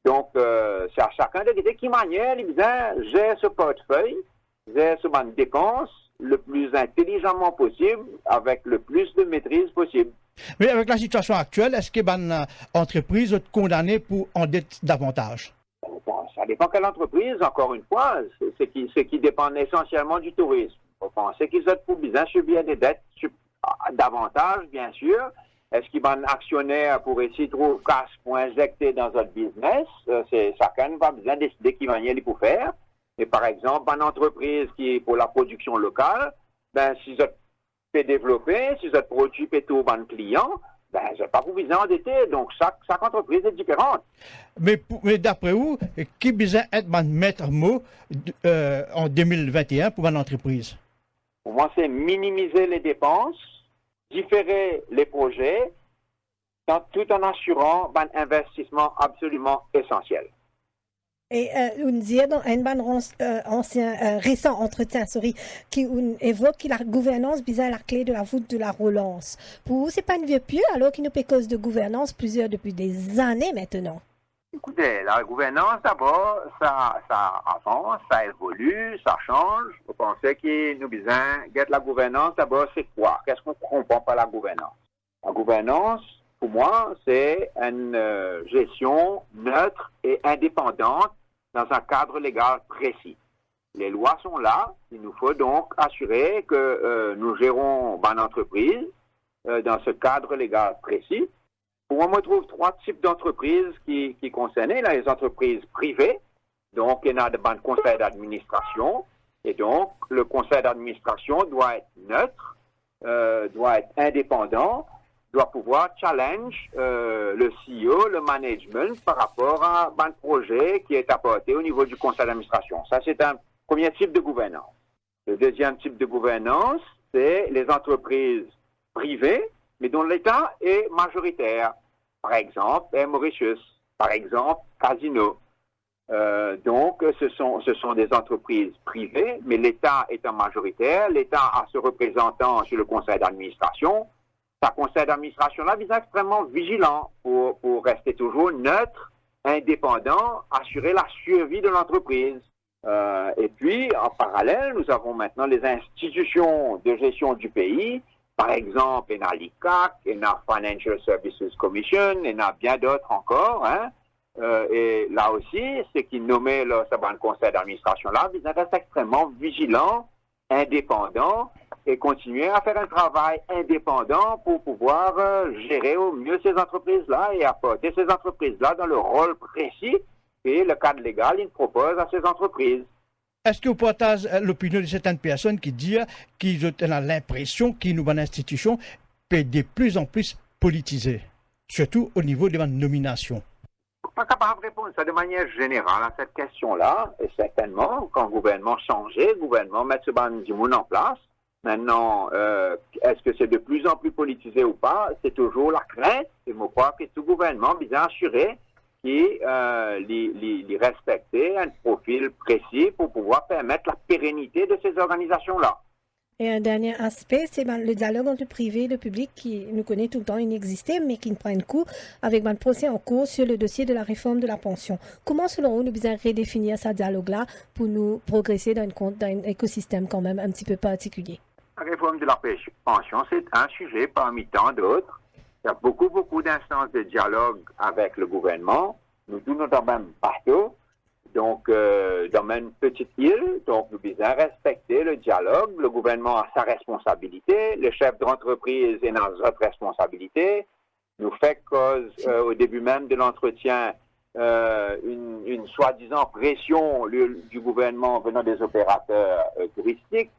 Donc, c'est à chacun de dire qui manière, il gère ce portefeuille, gère ce banc de dépenses le plus intelligemment possible, avec le plus de maîtrise possible. Mais avec la situation actuelle, est-ce que les entreprises sont condamnées pour endetter davantage? Ça dépend quelle entreprise, encore une fois, c'est qui dépend essentiellement du tourisme. Vous pensez qu'ils ont pour bien subir des dettes davantage, bien sûr. Est-ce qu'il y a un actionnaire pour essayer de trouver cash pour injecter dans notre business? C'est chacun va bien décider qui va y pour faire. Et par exemple, une entreprise qui est pour la production locale, si vous peut développer, si vous produit peut tout un client, je n'ai pas vous besoin d'endetter. Donc chaque entreprise est différente. Mais d'après vous, qui besoin être un maître mot en 2021 pour une entreprise? Pour moi, c'est minimiser les dépenses, différer les projets, tout en assurant un investissement absolument essentiel. Et on dit dans un récent entretien, qui évoque la gouvernance bizarre la clé de la voûte de la relance. Pour vous, c'est pas une vieux pieux, alors qu'il nous peut cause de gouvernance depuis des années maintenant. Écoutez, la gouvernance, d'abord, ça avance, ça évolue, ça change. Vous pensez que nous besoin de la gouvernance, d'abord, c'est quoi? Qu'est-ce qu'on comprend par la gouvernance? La gouvernance, pour moi, c'est une gestion neutre et indépendante dans un cadre légal précis. Les lois sont là. Il nous faut donc assurer que nous gérons une entreprise dans ce cadre légal précis. Pour moi, on trouve 3 types d'entreprises qui concernent. Il y a les entreprises privées. Donc, il y a des conseils d'administration. Et donc, le conseil d'administration doit être neutre, doit être indépendant, doit pouvoir challenge le CEO, le management par rapport à un projet qui est apporté au niveau du conseil d'administration. Ça, c'est un premier type de gouvernance. Le deuxième type de gouvernance, c'est les entreprises privées, mais dont l'État est majoritaire. Par exemple, Air Mauritius, par exemple, Casino. Donc, ce sont des entreprises privées, mais l'État étant majoritaire, l'État a ce représentant sur le conseil d'administration. Ce conseil d'administration-là est extrêmement vigilant pour rester toujours neutre, indépendant, assurer la survie de l'entreprise. Et puis, en parallèle, nous avons maintenant les institutions de gestion du pays. Par exemple, il y a l'ICAC, il y a Financial Services Commission, il y en a bien d'autres encore. Hein. Et là aussi, ce qui nommait le conseil d'administration-là, ils restent extrêmement vigilants, indépendants, et continuer à faire un travail indépendant pour pouvoir gérer au mieux ces entreprises-là et apporter ces entreprises-là dans le rôle précis que le cadre légal il propose à ces entreprises. Est-ce que vous partagez l'opinion de certaines personnes qui disent qu'ils ont l'impression que nos institutions peuvent de plus en plus politiser, surtout au niveau de la nomination? Je ne suis pas capable de répondre ça de manière générale à cette question-là. Et certainement, quand le gouvernement changeait, le gouvernement met ce ban du monde en place. Maintenant, est-ce que c'est de plus en plus politisé ou pas? C'est toujours la crainte. Et je crois que tout gouvernement bien assuré qui respecter un profil précis pour pouvoir permettre la pérennité de ces organisations-là. Et un dernier aspect, c'est le dialogue entre le privé et le public qui nous connaît tout le temps inexisté, mais qui ne prend coup avec un procès en cours sur le dossier de la réforme de la pension. Comment, selon vous, nous devons redéfinir ce dialogue-là pour nous progresser dans un écosystème quand même un petit peu particulier? La réforme de la pension, c'est un sujet parmi tant d'autres. Il y a beaucoup d'instances de dialogue avec le gouvernement. Nous tous, nous dans le même bateau, donc dans la même petite île. Donc, nous devons respecter le dialogue. Le gouvernement a sa responsabilité. Le chef d'entreprise est dans notre responsabilité. Nous fait cause, au début même de l'entretien, une soi-disant pression du gouvernement venant des opérateurs touristiques.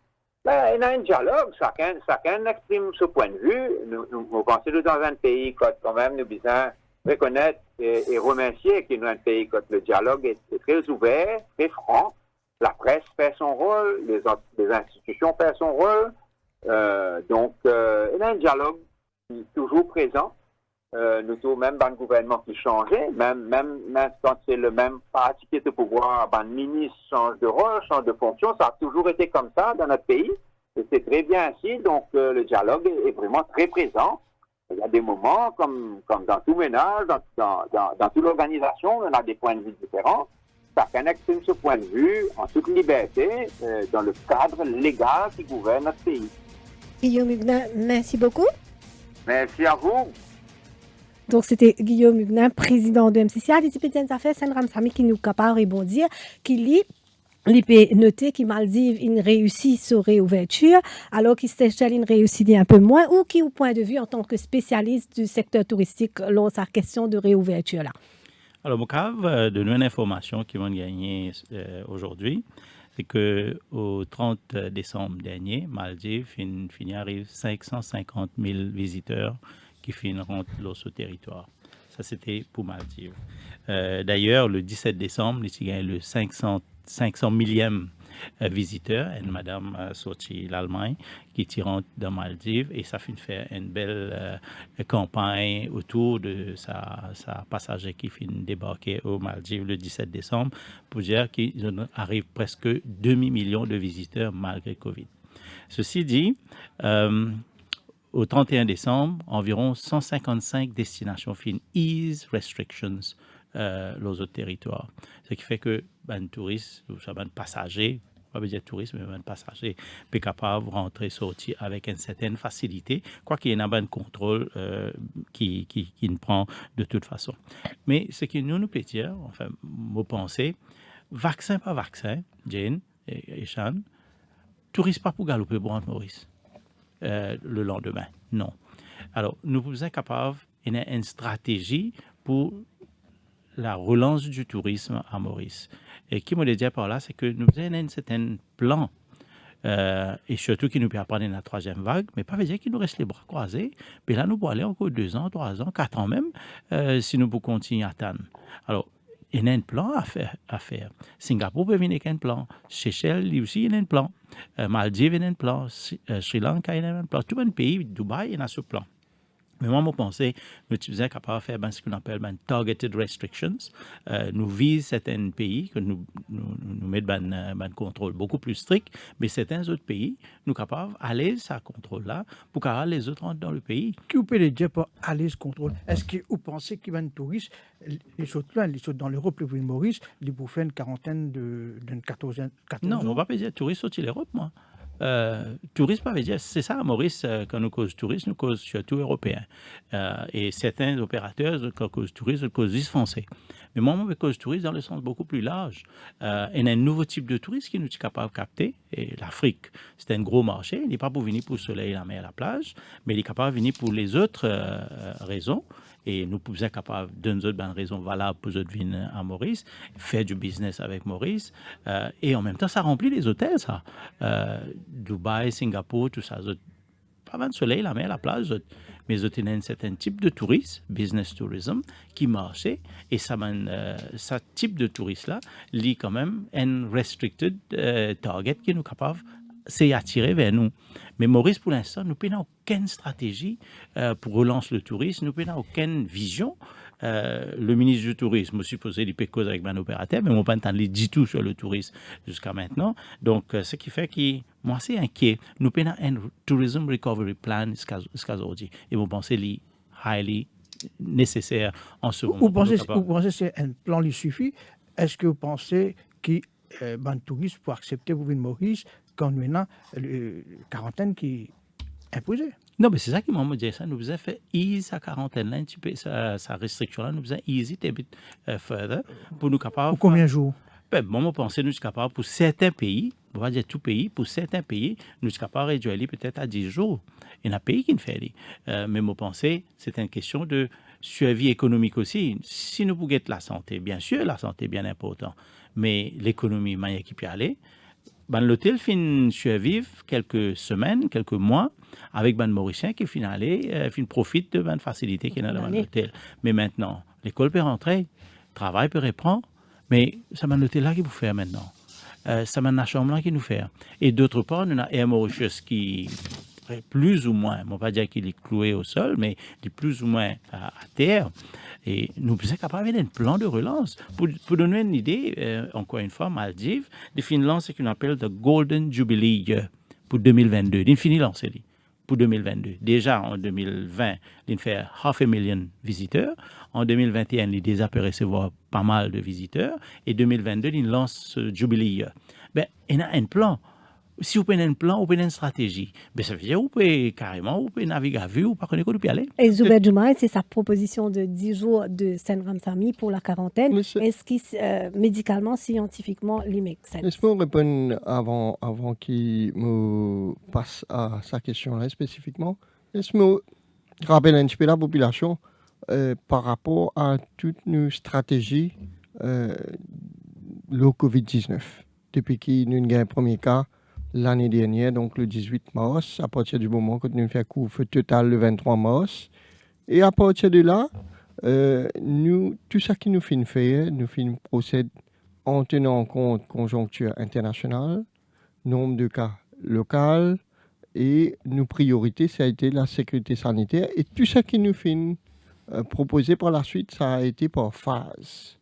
Ben, il y a un dialogue, chacun exprime ce point de vue. Nous pensons que dans un pays quand même, nous devons reconnaître et remercier qu'il y a un pays quand le dialogue est très ouvert, très franc. La presse fait son rôle, les institutions font son rôle. Donc, il y a un dialogue qui est toujours présent. Nous avons même dans le gouvernement qui changeait, même quand c'est le même parti qui est au pouvoir, le ministre change de rôle, change de fonction, ça a toujours été comme ça dans notre pays, et c'est très bien ainsi, donc le dialogue est vraiment très présent. Il y a des moments, comme dans tout ménage, dans toute l'organisation, on a des points de vue différents, chacun exprime ce point de vue en toute liberté, dans le cadre légal qui gouverne notre pays. Guillaume Huguenin, merci beaucoup. Merci à vous. Donc, c'était Guillaume Huguenin, président de MCCA. Les petites affaires, c'est un Ramsami qui nous capable de rebondir, qui lit. L'IP noté que Maldives une réussite sur réouverture, alors que Seychelles une réussite un peu moins, ou qui, au point de vue en tant que spécialiste du secteur touristique, lors de sa question de réouverture là. Alors, mon cas, de nouvelles informations qui vont gagner aujourd'hui, c'est qu'au 30 décembre dernier, Maldives arrive 550 000 visiteurs qui rentrent sur le territoire. Ça, c'était pour Maldives. D'ailleurs, le 17 décembre, il y a le 500 millième visiteur, et madame sorti l'Allemagne, qui rentre dans Maldives, et ça fait une belle campagne autour de sa passager qui débarquer aux Maldives le 17 décembre, pour dire qu'il arrive presque 2,5 millions de visiteurs malgré Covid. Ceci dit, au 31 décembre, environ 155 destinations ease restrictions les autres territoires. Ce qui fait que les touristes, ou les passagers, pas dire touristes, mais les passagers, sont capables de rentrer, sortir avec une certaine facilité, quoi qu'il y ait un contrôle qui ne prend de toute façon. Mais ce que nous peut dire, enfin, moi penser, vaccin par vaccin, Jane et Sean, touristes pas pour galoper pour Maurice le lendemain, non. Alors, nous sommes capables d'une stratégie pour la relance du tourisme à Maurice. Et qui me le dit par là, c'est que nous avons un certain plan, et surtout qui nous peut apprendre la troisième vague, mais pas veut dire qu'il nous reste les bras croisés. Puis là, nous pouvons aller encore 2 ans, 3 ans, 4 ans même, si nous pouvons continuer à attendre. Alors, il y a un plan à faire. Singapour peut venir avec un plan. Seychelles, aussi, il y a un plan. Maldives, il y a un plan. Sri Lanka, il y a un plan. Tout le pays, Dubaï, il y a ce plan. Mais moi, je pense que nous sommes capables de faire ce qu'on appelle targeted restrictions. Nous visons certains pays que nous mettons un contrôle beaucoup plus strict, mais certains autres pays, nous sommes capables d'aller à ce contrôle-là pour que les autres rentrent dans le pays. Qui vous pouvez dire pour aller à ce contrôle? Est-ce que vous pensez qu'il y a un touriste, les autres là, les autres dans l'Europe, les Maurice, ils vous font une quarantaine d'une 14 Non, on ne va pas dire touriste sorti l'Europe, moi. Tourisme, pas dire, c'est ça, Maurice, quand nous causons tourisme, nous causons surtout européen. Et certains opérateurs, quand nous causons tourisme, nous causent français. Mais moi, je cause tourisme dans le sens beaucoup plus large. Il y a un nouveau type de tourisme qui nous est capable de capter. Et l'Afrique, c'est un gros marché. Il n'est pas pour venir pour le soleil, la mer, la plage, mais il est capable de venir pour les autres raisons. Et nous pouvons être capables d'une autre raison valable pour les autres venir à Maurice, faire du business avec Maurice. Et en même temps, ça remplit les hôtels, ça. Dubaï, Singapour, tout ça. Pas de soleil, la mer, la plage. Mais ils ont un certain type de tourisme, business tourism, qui marchait. Et ce type de tourisme-là, lit quand même un restricted target qui nous capable c'est attirer vers nous. Mais Maurice, pour l'instant, nous n'avons aucune stratégie pour relancer le tourisme, nous n'avons aucune vision. Le ministre du Tourisme, je suppose, il peut causer avec un opérateur, mais on n'a pas entendu du tout sur le tourisme jusqu'à maintenant. Donc, ce qui fait que moi, c'est inquiet. Nous avons un Tourism Recovery Plan jusqu'à aujourd'hui. Et vous pensez qu'il est highly nécessaire en ce moment. Vous pensez que c'est un plan qui suffit? Est-ce que vous pensez que les touristes pour accepter vous venir Maurice quand nous avons la quarantaine qui est imposée? Non, mais c'est ça qui m'a dit ça. Nous avons fait ease sa quarantaine, là, sa restriction-là. Nous avons ease it a bit further pour nous capables. Pour combien de jours? Moi, je pense que nous sommes capables, pour certains pays, on va dire tout pays, pour certains pays, nous sommes capables de réduire peut-être à 10 jours. Il y a un pays qui ne fait pas. Mais je pense que c'est une question de survie économique aussi. Si nous voulons la santé, bien sûr, la santé est bien importante, mais l'économie, manière qui peut aller. L'hôtel finit survivre quelques semaines, quelques mois, avec les Mauriciens qui profitent de la facilité qu'il y a dans l'hôtel. Mais maintenant, l'école peut rentrer, le travail peut reprendre, mais c'est l'hôtel là qui vous fait maintenant. C'est la chambre là qui nous fait. Et d'autre part, nous avons Air Mauritius qui plus ou moins, on ne va pas dire qu'il est cloué au sol, mais il est plus ou moins à terre. Et nous sommes capables d'un plan de relance. Pour donner une idée, encore une fois, Maldives, de Finlande, c'est ce qu'on appelle le Golden Jubilee Year pour 2022. Il finit lancé pour 2022. Déjà, en 2020, il fait 500,000 visiteurs. En 2021, il déjà peut recevoir pas mal de visiteurs. Et 2022, il lance ce Jubilee Year. Il y a un plan. Si vous prenez un plan, vous prenez une stratégie. Ça veut dire que vous pouvez naviguer à vue, vous ne pouvez pas aller. Et Zubair Djoumai, c'est sa proposition de 10 jours de Saint Ramsamy pour la quarantaine. Est-ce que médicalement, scientifiquement, il make sense? Est-ce que vous répondre avant qu'il me passe à sa question-là spécifiquement? Est-ce que vous rappelez un petit peu la population par rapport à toutes nos stratégies le Covid-19? Depuis qu'il y a eu un premier cas, l'année dernière, donc le 18 mars, à partir du moment que nous faisons couvre-feu total le 23 mars. Et à partir de là, tout ça qui nous fait faire, nous procède en tenant en compte conjoncture internationale, nombre de cas locaux, et nos priorités, ça a été la sécurité sanitaire. Et tout ça qui nous fait proposer par la suite, ça a été par phase.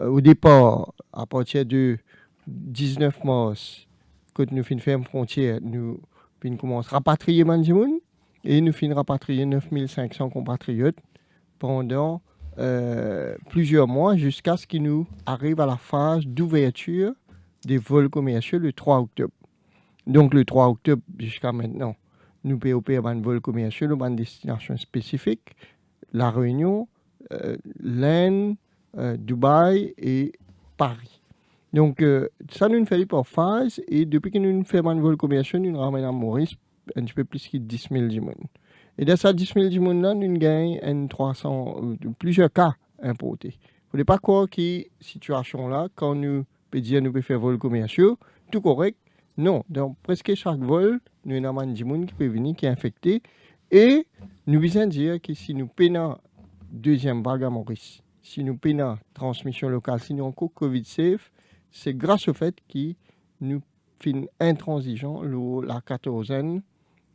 Au départ, à partir du 19 mars, quand nous finissons faire une frontière, nous commençons à rapatrier Mandjimoun et nous finissons rapatrier 9500 compatriotes pendant plusieurs mois jusqu'à ce qu'il nous arrive à la phase d'ouverture des vols commerciaux le 3 octobre. Donc le 3 octobre jusqu'à maintenant, nous pouvons opérer un vol commercial dans une destination spécifique, La Réunion, l'Inde, Dubaï et Paris. Donc ça nous fait par phase et depuis que nous faisons un vol commercial, nous ramenons à Maurice un petit peu plus que 10 000 djimoun. Et dans ces 10 000 djimoun là, nous gagnons plusieurs cas importés. Vous ne pouvez pas croire que cette situation-là, quand nous pouvons faire vol commercial, tout correct. Non, dans presque chaque vol, nous avons un djimoun qui peut venir, qui est infecté. Et nous voulons dire que si nous payons deuxième vague à Maurice, si nous payons transmission locale, si nous avons encore Covid-safe, c'est grâce au fait que nous faisons intransigeant la quatorzaine,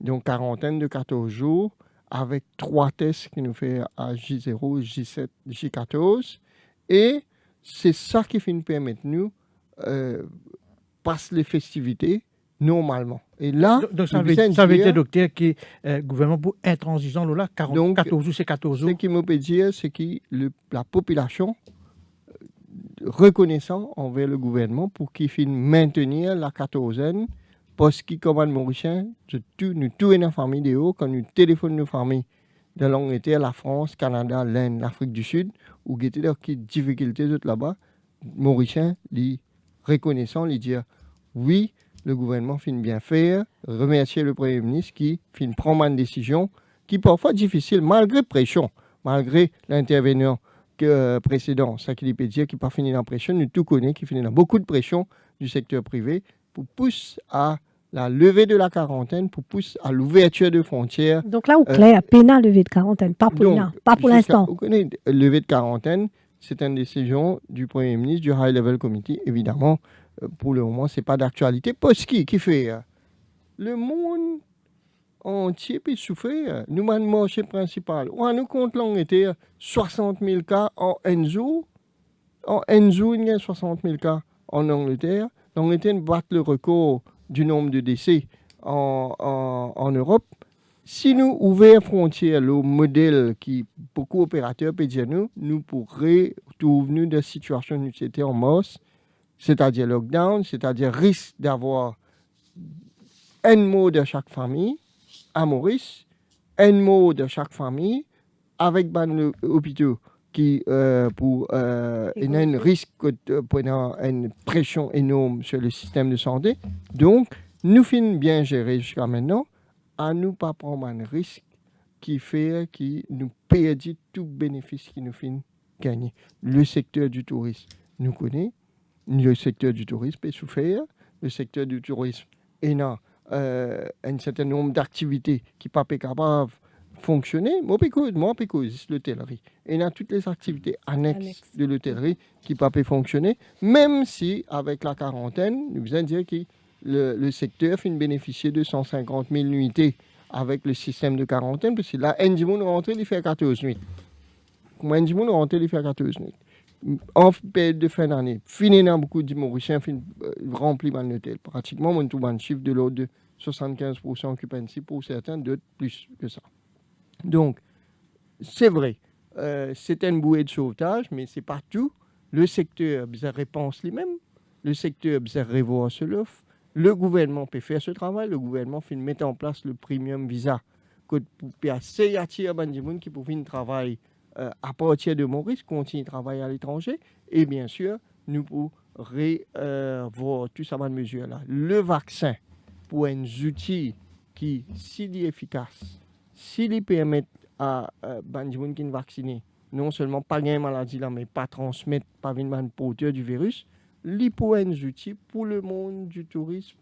donc quarantaine de 14 jours, avec 3 tests qui nous fait à J0, J7, J14. Et c'est ça qui fait nous permettre nous passer les festivités normalement. Et là, donc ça veut dire, docteur, que le gouvernement pour intransigeant là, 14 jours, c'est 14 jours. Ce qui me peut dire, c'est que la population reconnaissant envers le gouvernement pour qu'il finisse maintenir la quatorzaine, parce que comme un Mauricien, nous tous une famille de haut, quand nous téléphonons nos familles de l'Angleterre, la France, Canada, l'Inde, l'Afrique du Sud, où il y a des difficultés là-bas, Mauricien, les reconnaissant, les dire oui, le gouvernement finit bien faire, remercier le Premier ministre qui finit prendre une décision qui parfois difficile, malgré pression, malgré l'intervenant précédent, ça qui peut dire qu'il n'a pas fini la pression, nous tout connaissons, qui finit dans beaucoup de pression du secteur privé pour pousser à la levée de la quarantaine, pour pousser à l'ouverture de frontières. Donc là, au clair, pénal levée de quarantaine, pas pour l'instant. Vous connaissez, levée de quarantaine, c'est une décision du Premier ministre, du High Level Committee. Évidemment, pour le moment, ce n'est pas d'actualité. Parce qui fait le monde entier peut souffrir. Nous, le marché principal, on nous compte l'Angleterre, 60 000 cas en Enzo. En Enzo, il y a 60 000 cas en Angleterre. L'Angleterre bat le record du nombre de décès en Europe. Si nous ouvrons frontières, le modèle qui beaucoup d'opérateurs peuvent dire nous pourrions trouver dans la situation où nous étions en mars, c'est-à-dire lockdown, c'est-à-dire risque d'avoir un mot de chaque famille à Maurice, un mot de chaque famille, avec des hôpitaux qui pour un risque pour une pression énorme sur le système de santé. Donc, nous finissons bien gérer jusqu'à maintenant, à nous pas prendre un risque qui fait que nous perdons tout bénéfice qui nous fait gagner. Le secteur du tourisme nous connaît, le secteur du tourisme peut souffrir, le secteur du tourisme est un certain nombre d'activités qui ne sont pas capables de fonctionner. Moi, l'hôtellerie. Et dans toutes les activités annexes de l'hôtellerie qui ne peuvent pas fonctionner, même si, avec la quarantaine, nous allons dire que le secteur fait bénéficier de 150 000 nuitées avec le système de quarantaine, parce que là, un monde rentré, il fait 14 nuits. Un monde rentré, il fait 14 nuits. En période de fin d'année, finalement, beaucoup de Mauriciens remplissent un hôtel. Pratiquement, on trouve un chiffre de l'ordre de 75% occupancy pour certains, d'autres plus que ça. Donc, c'est vrai, c'est une bouée de sauvetage, mais c'est pas tout. Le secteur a réponse lui-même, le secteur a revoir ce l'offre. Le gouvernement peut faire ce travail, le gouvernement fait mettre en place le premium visa pour essayer d'attirer les gens qui peuvent faire un travail à partir de Maurice, continuer de travailler à l'étranger. Et bien sûr, nous pouvons revoir tout ça dans mesure-là. Le vaccin, pour un outil qui, s'il est efficace, s'il permet à les gens qui sont vaccinés, non seulement pas gagner maladie là, mais pas transmettre, pas venir porteur du virus, il pour un outil pour le monde du tourisme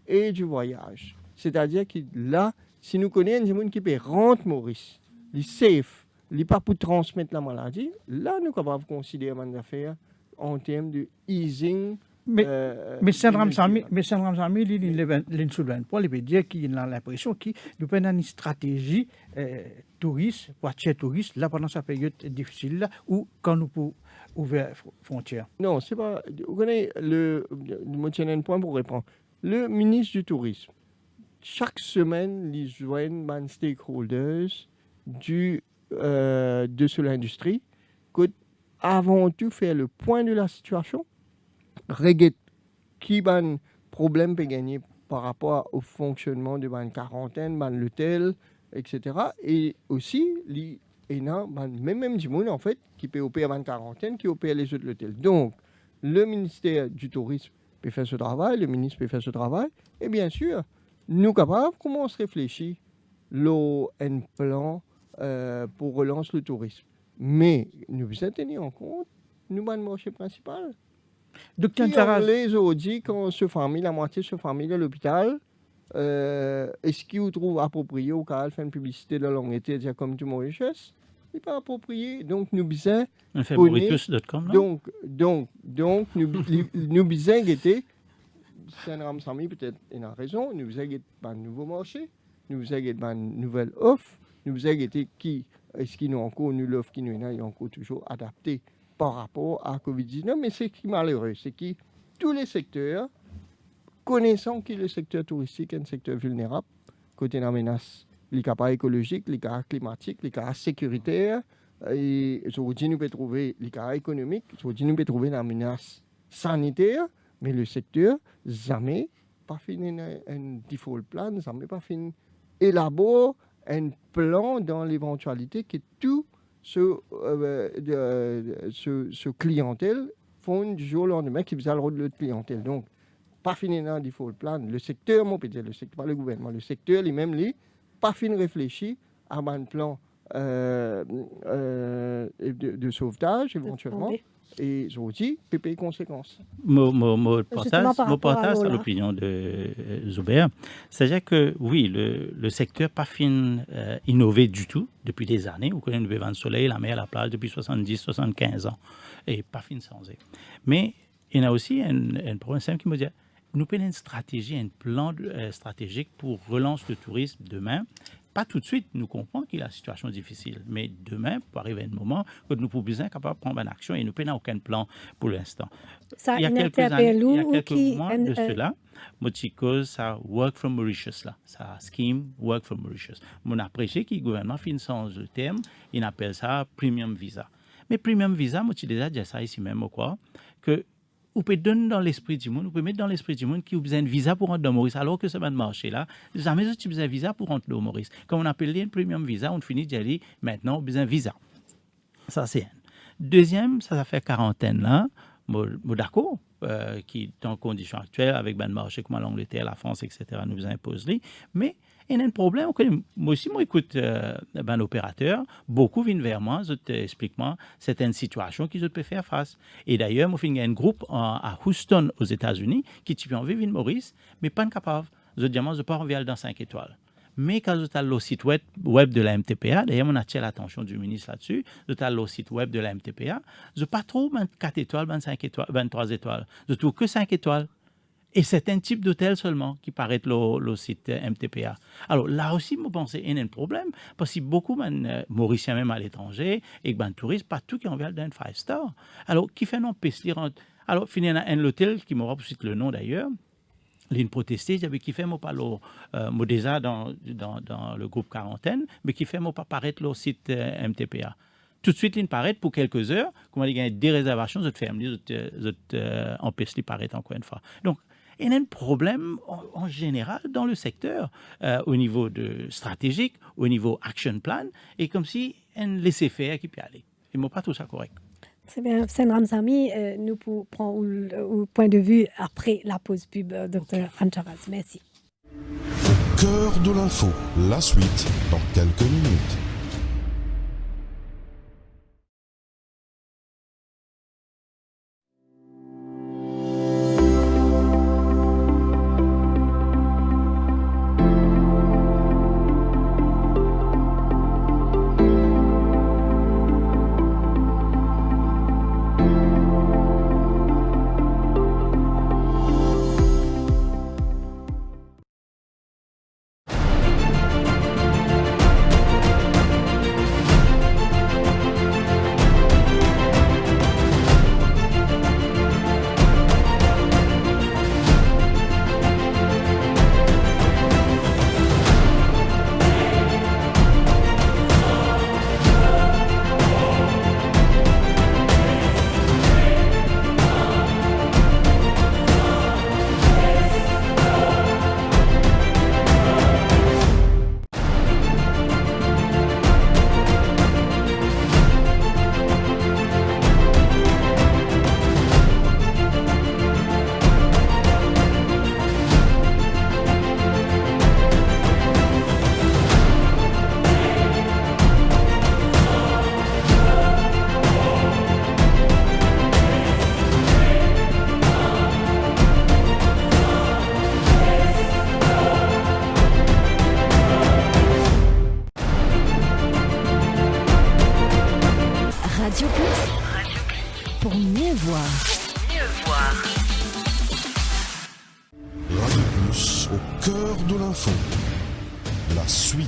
et du voyage. C'est-à-dire que là, si nous connaissons des gens qui peuvent rentrer Maurice, ils safe, ils pas pour transmettre la maladie, là, nous sommes capables de considérer les affaires en termes de easing. Mais Saint-Ramsami, il peut dire qu'il a l'impression qu'il nous prend une stratégie touriste, pour attirer touristes, là, pendant cette période difficile, là, ou quand nous pouvons ouvrir frontières. Non, c'est pas. Vous connaissez, je me tiens un point pour répondre. Le ministre du Tourisme, chaque semaine, il joint les stakeholders de l'industrie, avant tout faire le point de la situation, regarder qui a un problème peut gagner par rapport au fonctionnement de la quarantaine, de l'hôtel, etc. Et aussi, il y a même du monde en fait qui peut opérer la quarantaine, qui opère les autres l'hôtel. Donc, le ministère du Tourisme peut faire ce travail, le ministre peut faire ce travail, et bien sûr, nous capables, comment on se réfléchit un plan pour relancer le tourisme. Mais nous devons tenir en compte, nous avons le marché principal. Docteur Qui en les aujourd'hui, quand se famille, la moitié se famille à l'hôpital, est-ce qu'il vous trouve approprié au cas où faire une publicité de la longue été, dire comme tout Mauritius? Il n'est pas approprié. Donc, nous besoin. On fait Mauritius.com, donc, nous besoin guetter. Senram Sami, peut-être, il a raison. Nous besoin guetter un nouveau marché. Nous besoin guetter une nouvelle offre. Nous besoin guetter qui, est-ce qu'il nous encore, nous l'offre qui nous est encore toujours adaptée par rapport à Covid-19. Mais c'est qui malheureux, c'est qui tous les secteurs, connaissant que le secteur touristique est un secteur vulnérable, côté de la menace, les cas écologiques, les cas climatiques, les cas sécuritaires, et aujourd'hui nous pouvons trouver les cas économiques, aujourd'hui nous pouvons trouver la menace sanitaire, mais le secteur jamais pas fini un default plan, jamais pas fini élabore un plan dans l'éventualité que tout ce clientèle font du jour au lendemain qui faisait le rôle de l'autre clientèle. Donc, pas fini dans le default plan. Le secteur, moi, peut dire, le secteur, pas le gouvernement, le secteur lui-même, pas fini réfléchi à un plan de sauvetage éventuellement. Et je vous dis, payer conséquences. Mon partage à l'opinion de Zuber. C'est-à-dire que oui, le secteur pas fin innové du tout depuis des années. Vous connaissez le vent de soleil, la mer, la plage depuis 70-75 ans. Et pas fin sans eux. Mais il y a aussi un problème simple qui me dit, nous prenons une stratégie, un plan stratégique pour relancer le tourisme demain. Pas tout de suite, nous comprenons qu'il y a une situation difficile, mais demain, pour arriver à un moment où nous pouvons être capables de prendre une action et nous n'avons aucun plan pour l'instant. Il y a quelques mois de cela, Mochiko's ça Work from Mauritius, là, ça scheme Work from Mauritius. Mon apprécié que le gouvernement finit sans le terme, il appelle ça Premium Visa. Mais Premium Visa, moi, j'ai déjà dit ça ici même, quoi, que vous pouvez donner dans l'esprit du monde, vous pouvez mettre dans l'esprit du monde qui a besoin de visa pour rentrer dans Maurice, alors que ce va marcher là, jamais vous avez besoin de visa pour rentrer dans Maurice. Quand on appelle un premium visa, on finit de dire maintenant, on a besoin de visa. Ça, c'est un. Deuxième, ça fait quarantaine là, moi d'accord, qui est en condition actuelle avec ben marché comme l'Angleterre, la France, etc., nous impose les, mais il y a un problème. Moi aussi, moi, écoute, ben opérateur, beaucoup viennent vers moi, explique-moi certaines situations qu'ils peuvent faire face. Et d'ailleurs, moi, il y a un groupe à Houston, aux États-Unis, qui peut en vivre Maurice, mais pas capable. Je dis, je pars en vial dans 5 étoiles. Mais quand je le site web de la MTPA, d'ailleurs, on attire l'attention du ministre là-dessus, je le site web de la MTPA, je pas trop 24 étoiles, 25 étoiles, 23 étoiles. Je trouve que 5 étoiles. Et c'est un type d'hôtel seulement qui paraît le site MTPA. Alors là aussi, je pense qu'il y a un problème, parce que beaucoup de Mauriciens même à l'étranger, et que les touristes, pas tout qui envient d'un 5-star. Alors, qui fait non pester. Alors, il y a un hôtel qui m'aura cité le nom d'ailleurs, l'une protestée, j'avais qui fait mon palo, déjà dans le groupe quarantaine, mais qui fait mon pas paraître le site MTPA. Tout de suite, il paraît pour quelques heures, comment il y a des réservations, je te ferme, je empêche de paraître encore une fois. Donc, il y a un problème en général dans le secteur, au niveau stratégique, au niveau action plan, et comme si un laisser-faire qui peut aller. Et moi, pas tout ça correct. C'est bien, Senram Sami, nous prendre le point de vue après la pause pub, Dr. Ancharaz. Merci. Au cœur de l'info, la suite dans quelques minutes. Mieux voir. Radio Plus, au cœur de l'info. La suite.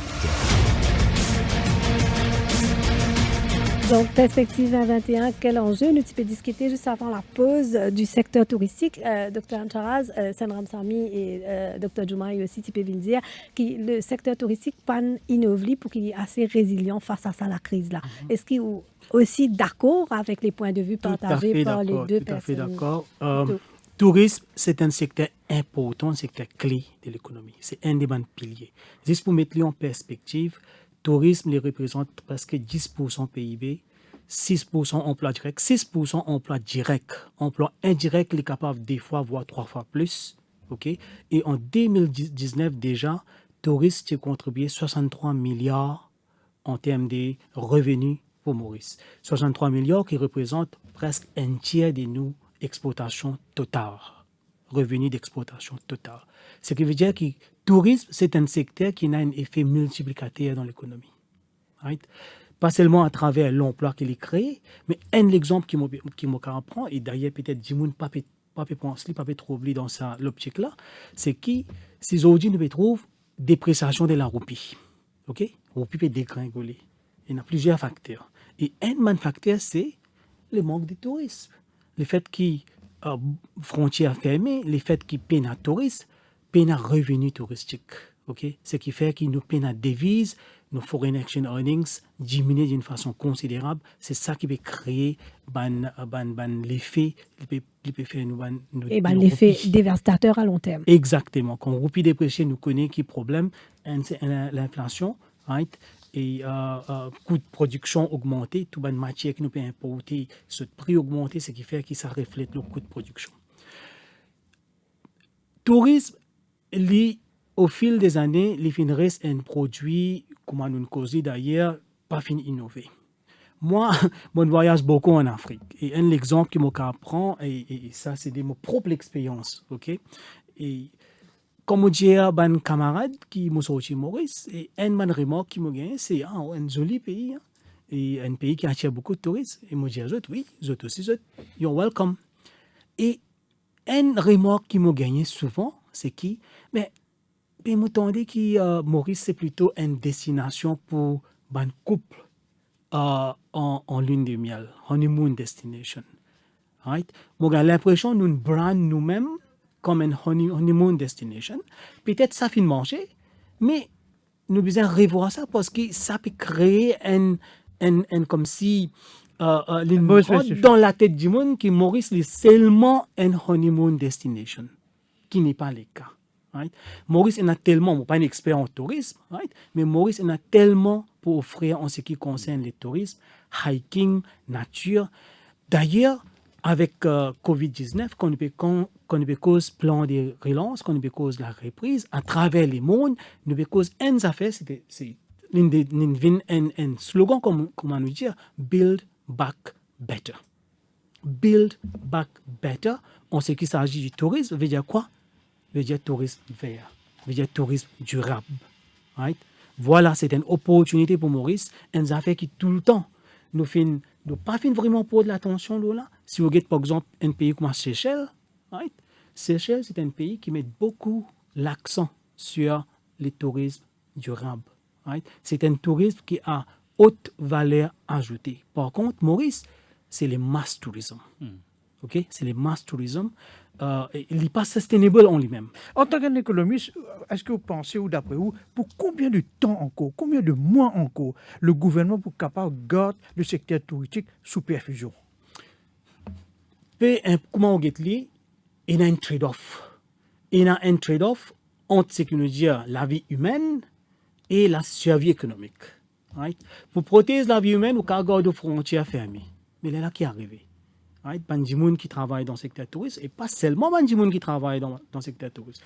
Donc, perspective 2021, quel enjeu? Nous peux discuter juste avant la pause du secteur touristique. Dr Ancharaz, Senram Sami et Dr Djoumaï aussi, tu peux venir dire que le secteur touristique pas innover pour qu'il est assez résilient face à ça, la crise là. Est-ce qu'il est aussi d'accord avec les points de vue partagés par les deux personnes? Tout à fait d'accord. Tourisme, c'est un secteur important, un secteur clé de l'économie. C'est un des bons piliers. Juste pour mettre en perspective, tourisme les représente presque 10% PIB, 6% emploi direct, 6% emploi direct. Emploi indirect, il est capable des fois, voire 3 fois plus. Okay? Et en 2019 déjà, tourisme a contribué 63 milliards en termes de revenus pour Maurice. 63 milliards qui représentent presque un tiers de nos exportations totales. Revenus d'exportation totale. Ce qui veut dire que le tourisme, c'est un secteur qui a un effet multiplicateur dans l'économie. Right? Pas seulement à travers l'emploi qu'il crée, mais un exemple qui me prend, et d'ailleurs peut-être Jimoun pas penser, pas trop oublier dans l'optique là, c'est que si aujourd'hui nous trouvons dépréciation de la roupie. OK? La roupie peut dégringoler. Il y a plusieurs facteurs. Et un facteur, c'est le manque de tourisme. Le fait que frontières fermées, le fait qu'ils peinent à tourisme, peinent à revenus touristiques. Okay? Ce qui fait qu'ils nous peinent à devises, nos foreign exchange earnings diminuent d'une façon considérable. C'est ça qui peut créer l'effet, qui peut faire l'effet dévastateur à long terme. Exactement. Quand on roupie dépréciée, nous connaissons qui problème, c'est l'inflation, right? Et coût de production augmenté, tout bonne matière qui nous peut importer, ce prix augmenté, ce qui fait que ça reflète le coût de production. Tourisme, au fil des années, il reste un produit, comme nous causons d'ailleurs, pas fini innover. Moi, je voyage beaucoup en Afrique. Et un exemple qui m'apprend, et ça, c'est de ma propre expérience. Okay? Et comme je dis à un camarade qui m'a sorti Maurice, et un remarque qui m'a dit, c'est un joli pays, hein, et un pays qui attire beaucoup de touristes. Et moi, je dis, oui, vous aussi, you're welcome. Et un remarque qui m'a gagné souvent, c'est qui, mais m'entendez que Maurice, c'est plutôt une destination pour un couple en lune de miel, honeymoon destination. Right? Moi, j'ai l'impression que nous brand nous-mêmes comme un honeymoon destination. Peut-être ça finit de marcher, mais nous devons revoir ça parce que ça peut créer un comme si dans la tête du monde que Maurice est seulement un honeymoon destination, qui n'est pas le cas. Right? Maurice en a tellement, pas un expert en tourisme, right? Mais Maurice en a tellement pour offrir en ce qui concerne le tourisme, hiking, nature. D'ailleurs, avec COVID-19, qu'on peut cause plan de relance, qu'on peut cause la reprise, à travers le monde, nous peut cause un affaire, c'est un slogan, comment nous dire, build back better. Build back better, en ce qui s'agit du tourisme, veut dire quoi? Veut dire tourisme vert, veut dire tourisme durable. Right? Voilà, c'est une opportunité pour Maurice, une affaire qui tout le temps nous fait pas vraiment pour de l'attention là. Si vous regardez par exemple un pays comme Seychelles, right? Seychelles c'est un pays qui met beaucoup l'accent sur le tourisme durable. Right? C'est un tourisme qui a haute valeur ajoutée. Par contre, Maurice, c'est le mass tourisme. Okay? C'est le mass tourisme. Il n'est pas sustainable en lui-même. En tant qu'économiste, est-ce que vous pensez, ou d'après vous, pour combien de temps encore, combien de mois encore, le gouvernement pour capable de garder le secteur touristique sous perfusion? Comment on dit, il y a un trade-off. Il y a un trade-off entre ce que nous dit la vie humaine et la survie économique. Right? Pour protéger la vie humaine, on peut garder les frontières fermées. Mais c'est là qui est arrivé. Right? Bandimoun qui travaille dans le secteur touriste, et pas seulement Bandimoun qui travaille dans le secteur touriste.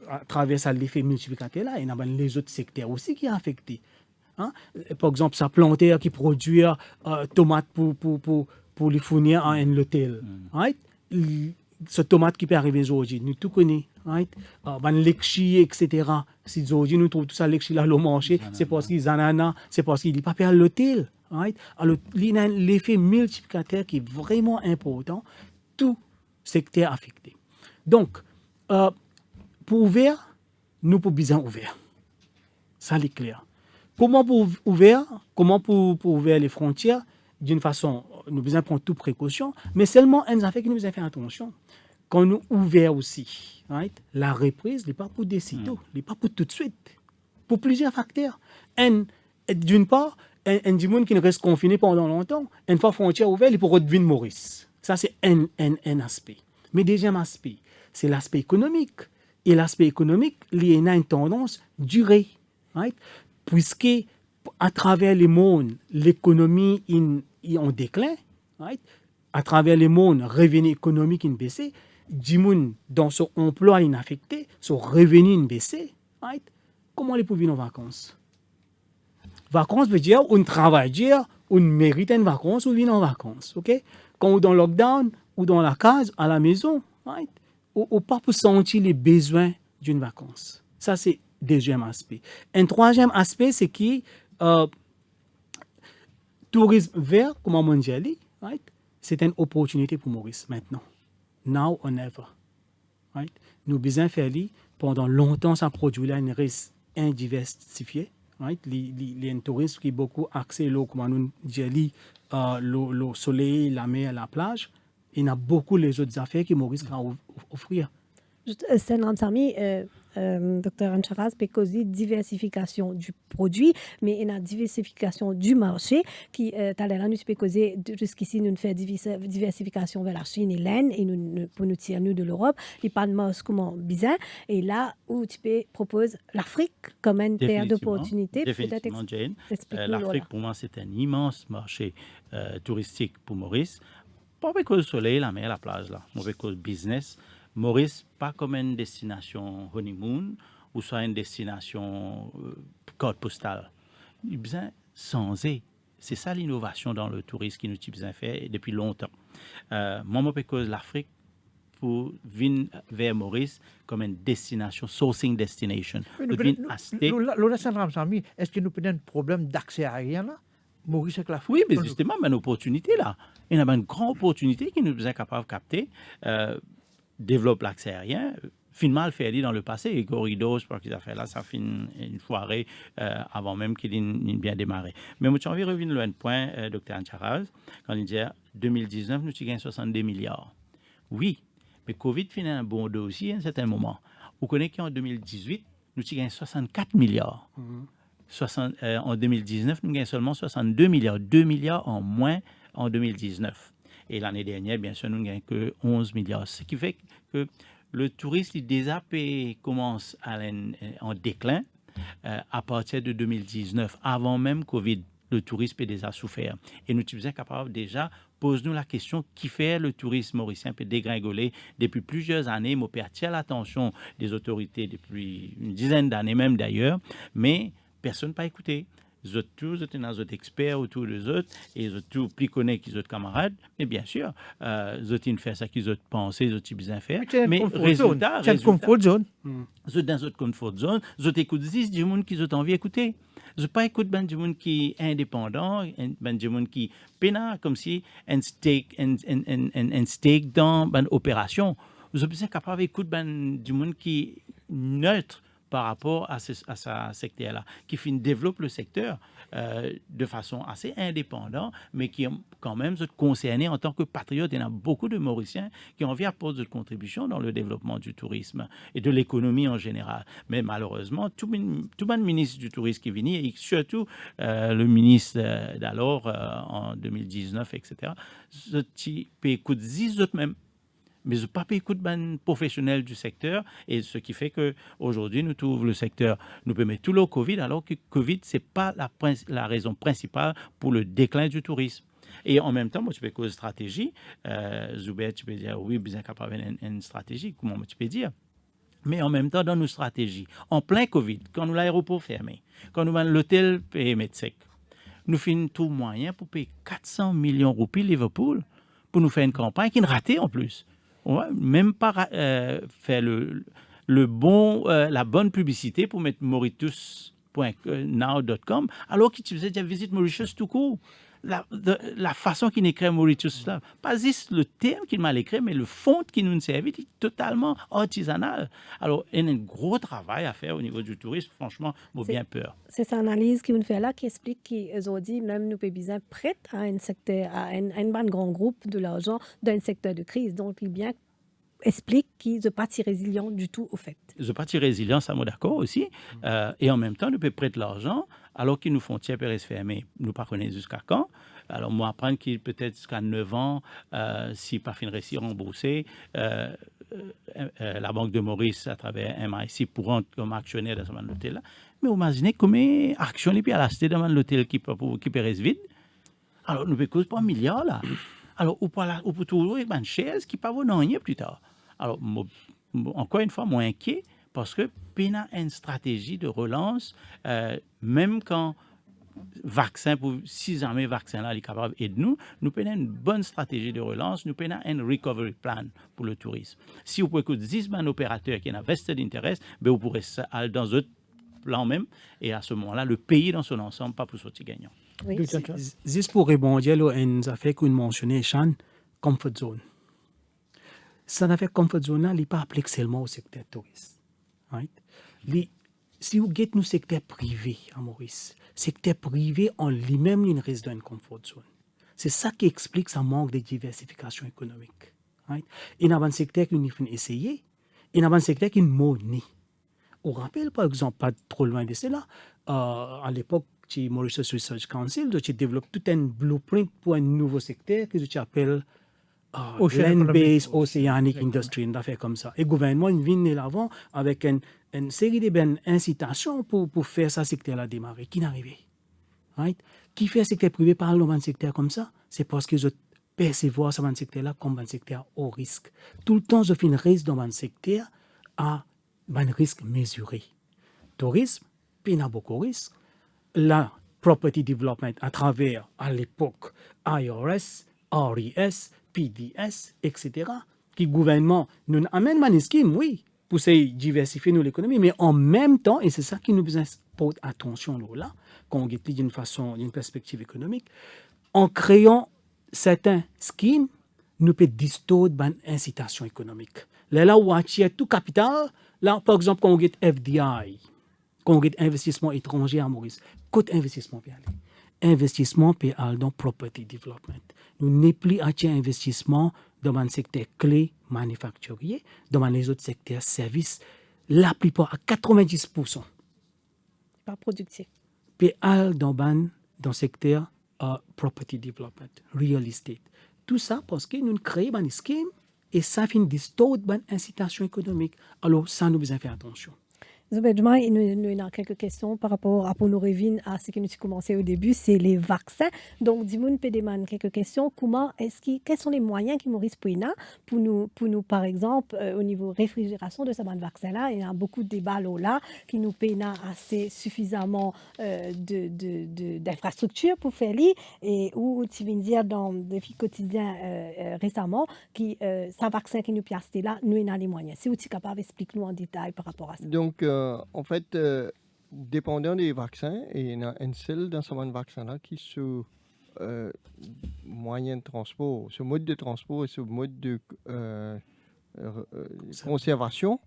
À travers ça, l'effet multiplicateur là, il y a les autres secteurs aussi qui sont affectés. Hein? Par exemple, ça planteur qui produit tomates pour les fournir à un hôtel. Right? Ce tomate qui peut arriver aujourd'hui, nous tout connaissons. Right? Lekchi, etc. Si aujourd'hui nous trouvons tout ça, lekchi là, le manger, c'est parce qu'ils ananas, c'est parce qu'ils ne pas à l'hôtel. Right? Alors, il y a l'effet multiplicateur qui est vraiment important. tout secteur affecté. Donc, pour ouvrir, nous pour bien ouvrir. Ça, c'est clair. Comment pour ouvrir les frontières d'une façon, nous devons prendre toute précaution, mais seulement un affaire qui nous a fait attention. Quand nous ouvrons aussi, right, la reprise n'est pas pour des sitôt, n'est pas pour tout de suite, pour plusieurs facteurs. D'une part, un monde qui ne reste confiné pendant longtemps, une fois frontière ouverte, il pourra devenir Maurice. Ça, c'est un aspect. Mais deuxième aspect, c'est l'aspect économique. Et l'aspect économique, il y a une tendance durée. Right? Puisque à travers le monde, l'économie est en déclin, right? À travers le monde, le revenu économique est baissé, du monde dans son emploi est affecté, son revenu est baissé. Right? Comment les pour vivre en vacances? Vacances veut dire on travaille dur, on mérite une vacance ou vient en vacances. Okay? Quand on est dans le lockdown ou dans la case, à la maison, right? On pas pour sentir les besoins d'une vacance. Ça, c'est deuxième aspect. Un troisième aspect, c'est que tourisme vert, comme on dit, right? C'est une opportunité pour Maurice maintenant. Now or never. Right? Nous besoin faire pendant longtemps, ça produit un risque indiversifié. Right? Il y a un tourisme qui est beaucoup axé, comme on dit, le soleil, la mer, la plage. Il y a beaucoup les autres affaires que Maurice va offrir. C'est l'ensemble, Dr. Ancharaz, parce diversification du produit, mais il y a diversification du marché qui, là, nous peut causer jusqu'ici, nous faisons diversification vers la Chine et l'Inde, et nous, pour nous tirer nous de l'Europe, il parle de comment bizarre, et là où tu peux proposer l'Afrique comme une paire d'opportunités. Définitivement, Jane. L'Afrique, pour moi, c'est un immense marché touristique pour Maurice. Pas avec le soleil, la mer, la plage, là. Avec le business. Maurice, pas comme une destination honeymoon ou soit une destination code postale. Il a besoin changer. C'est ça l'innovation dans le tourisme qui nous a besoin faire depuis longtemps. Moi, je pense l'Afrique pour venir vers Maurice comme une destination, sourcing destination. Est-ce que nous avons un problème d'accès aérien là? Maurice avec l'Afrique? Oui, mais justement, il y a une opportunité là. Il y a une grande opportunité qui nous est capable de capter. Développe l'accès aérien. Finalement, le fait dans le passé, les corridors, je crois qu'ils ont fait là, ça fait une foirée avant même qu'il ait bien démarré. Mais moi, j'ai envie de revenir à un point, Dr. Ancharaz, quand il dit 2019, nous avons gagné 62 milliards. Oui, mais Covid finit un bon dossier à un certain moment. Vous connaissez qu'en 2018, nous avons gagné 64 milliards. En 2019, nous avons gagné seulement 62 milliards. 2 milliards en moins en 2019. Et l'année dernière, bien sûr, nous n'avons que 11 milliards. Ce qui fait que le tourisme, déjà, commence en déclin à partir de 2019. Avant même Covid, le tourisme est déjà souffert. Et nous sommes capables déjà, pose-nous la question, qui fait le tourisme mauricien peut dégringoler depuis plusieurs années. Moi, attire l'attention des autorités depuis une dizaine d'années même d'ailleurs, mais personne n'a pas écouté. Ils ont des experts autour des autres et ils ont tout plus connus qu'ils autres camarades. Mais bien sûr, ils ont fait ça qu'ils ont pensé, ils ont bien fait. Mais résultat, c'est une comfort zone. Ils ont dans une comfort zone. Ils ont écouté du monde qu'ils ont envie d'écouter. Ils n'ont pas écouté du monde qui est indépendant, du monde qui pénal, comme si un stake dans une opération. Ils ont besoin capable d'écouter du monde qui est neutre par rapport à ce secteur-là, qui développe le secteur de façon assez indépendante, mais qui ont quand même concernés en tant que patriotes. Il y en a beaucoup de Mauriciens qui ont envie d'apporter de contribution dans le développement du tourisme et de l'économie en général. Mais malheureusement, tout le ministre du tourisme qui est venu, et surtout le ministre d'alors, en 2019, etc., qui écoute 10 autres même. Mais je n'ai pas écouté les professionnels du secteur, et ce qui fait qu'aujourd'hui, nous trouvons le secteur, nous peut mettre tout le Covid, alors que Covid, ce n'est pas la raison principale pour le déclin du tourisme. Et en même temps, moi, tu peux causer stratégie. Zuber, tu peux dire, oui, bien capable une stratégie, comment tu peux dire. Mais en même temps, dans nos stratégies, en plein Covid, quand nous l'aéroport fermé, quand nous avons l'hôtel payé sec, nous faisons tout moyen pour payer 400 millions de roupies Liverpool pour nous faire une campagne qui est ratée en plus. Ouais, même pas faire la bonne publicité pour mettre mauritius.now.com alors que tu faisais déjà visite Mauritius tout court. la façon qu'il écrit Mauritius là, pas juste le thème qu'il m'a écrit, mais le fond qui nous servait est totalement artisanal. Alors, il y a un gros travail à faire au niveau du tourisme, franchement, j'ai bien peur. C'est cette analyse qui nous fait là qui explique qu'ils ont dit même nous besoin prêts à un secteur, à un grand groupe de l'argent d'un secteur de crise. Donc, il bien explique qu'ils ne sont pas si résilients du tout au fait. Ils ne sont pas si résilients, ça m'est d'accord aussi. Et en même temps, nous pouvons prêter l'argent alors qu'ils nous font tiers et fermer. Nous ne connaissons pas jusqu'à quand. Alors, moi, apprendre qu'il peut-être jusqu'à 9 ans, si pas fin réussi remboursé, la Banque de Maurice, à travers MIC, pour rentrer comme actionnaire dans ce hôtel-là. Mais imaginez combien d'actions il y a à l'acheter dans l'hôtel qui peut rester vide. Alors, nous pouvons pas un milliard là. Alors, on peut trouver une chaise qui ne peut pas rien plus tard. Alors, encore une fois, moi inquiet parce que il y a une stratégie de relance, même quand vaccin pour 6 ans, mais vaccin là, il est capable d'aider nous. Nous avons une bonne stratégie de relance, nous avons un recovery plan pour le tourisme. Si vous pouvez que 10 opérateurs qui ont investi d'intérêt, ben vous pourrez aller dans d'autres plans même, et à ce moment-là, le pays dans son ensemble, pas pour sortir gagnant. Oui. Juste pour répondre, il y a une affaire qu'on mentionnait, Sean, comfort zone. Cette affaire comfort zone n'est pas appliquée seulement au secteur touriste. Right? Si vous regardez nos secteurs privés à Maurice, secteur privé en lui-même, il reste dans une comfort zone. C'est ça qui explique ce manque de diversification économique. Right? Il y a un secteur qui nous essayé, il y a un secteur qui nous monnaie. On rappelle, par exemple, pas trop loin de cela, à l'époque, chez Mauritius Research Council, tu développes tout un blueprint pour un nouveau secteur que tu appelles Land-Based Oceanic Industry, une affaire comme ça. Et le gouvernement vient de l'avant avec une série d'incitations pour faire ce secteur-là démarrer. Qui n'arrivait? Right? Qui fait un secteur privé par dans un secteur comme ça? C'est parce qu'ils ont percevoir ce secteur-là comme un secteur haut risque. Tout le temps, je fais une risque dans un secteur à un risque mesuré. Tourisme, il y a beaucoup de risques. La property development à travers, à l'époque, IRS, RES, PDS, etc., qui gouvernement nous amène une scheme, oui, pour diversifier l'économie, mais en même temps, et c'est ça qui nous porte attention là, quand on dit d'une perspective économique, en créant certains schemes, nous peut distordre l'incitation économique. Là où il y a tout capital, là, par exemple, quand on dit FDI, quand on dit investissement étranger à Maurice, côté investissement peut aller. Investissement peut aller dans property development. Nous n'avons plus à investissement dans un secteur clé manufacturier, dans les autres secteurs services, la plupart à 90%. Pas productif. Peut aller dans le secteur property development, real estate. Tout ça parce que nous créons un scheme et ça finit distordre l'incitation économique. Alors, ça, nous devons faire attention. Zubedjma, nous avons quelques questions par rapport à pour nous revenir à ce que nous avons commencé au début, c'est les vaccins. Donc, dis-moi, peut demander quelques questions. Quels sont les moyens qui Maurice Pouina pour nous, par exemple, au niveau réfrigération de ce vaccin-là, il y a beaucoup de débats là qui nous payent assez suffisamment d'infrastructures pour faire les et où tu viens de dire dans le défi quotidien récemment qui ce vaccin qui nous piace là, nous avons les moyens. Si vous êtes capable d'expliquer nous en détail par rapport à ça. Donc, en fait, dépendant des vaccins, et il y a un seul dans ce vaccin-là qui se moyen de transport, ce mode de transport et ce mode de conservation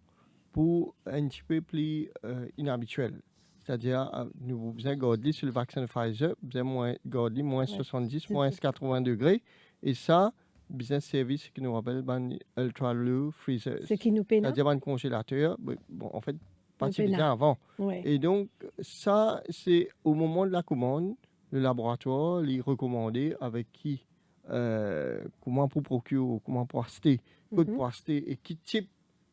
pour un petit peu plus inhabituel. C'est-à-dire, nous avons gardé sur le vaccin de Pfizer, nous avons gardé moins 70, moins 80 degrés, et ça, business service qui nous rappelle ultra low freezer. C'est qui nous paye. C'est-à-dire un congélateur, bon, en fait, pas si bien avant. Ouais. Et donc, ça, c'est au moment de la commande, le laboratoire les recommandé avec qui, comment pour procurer, comment pour acheter, pour acheter et qui type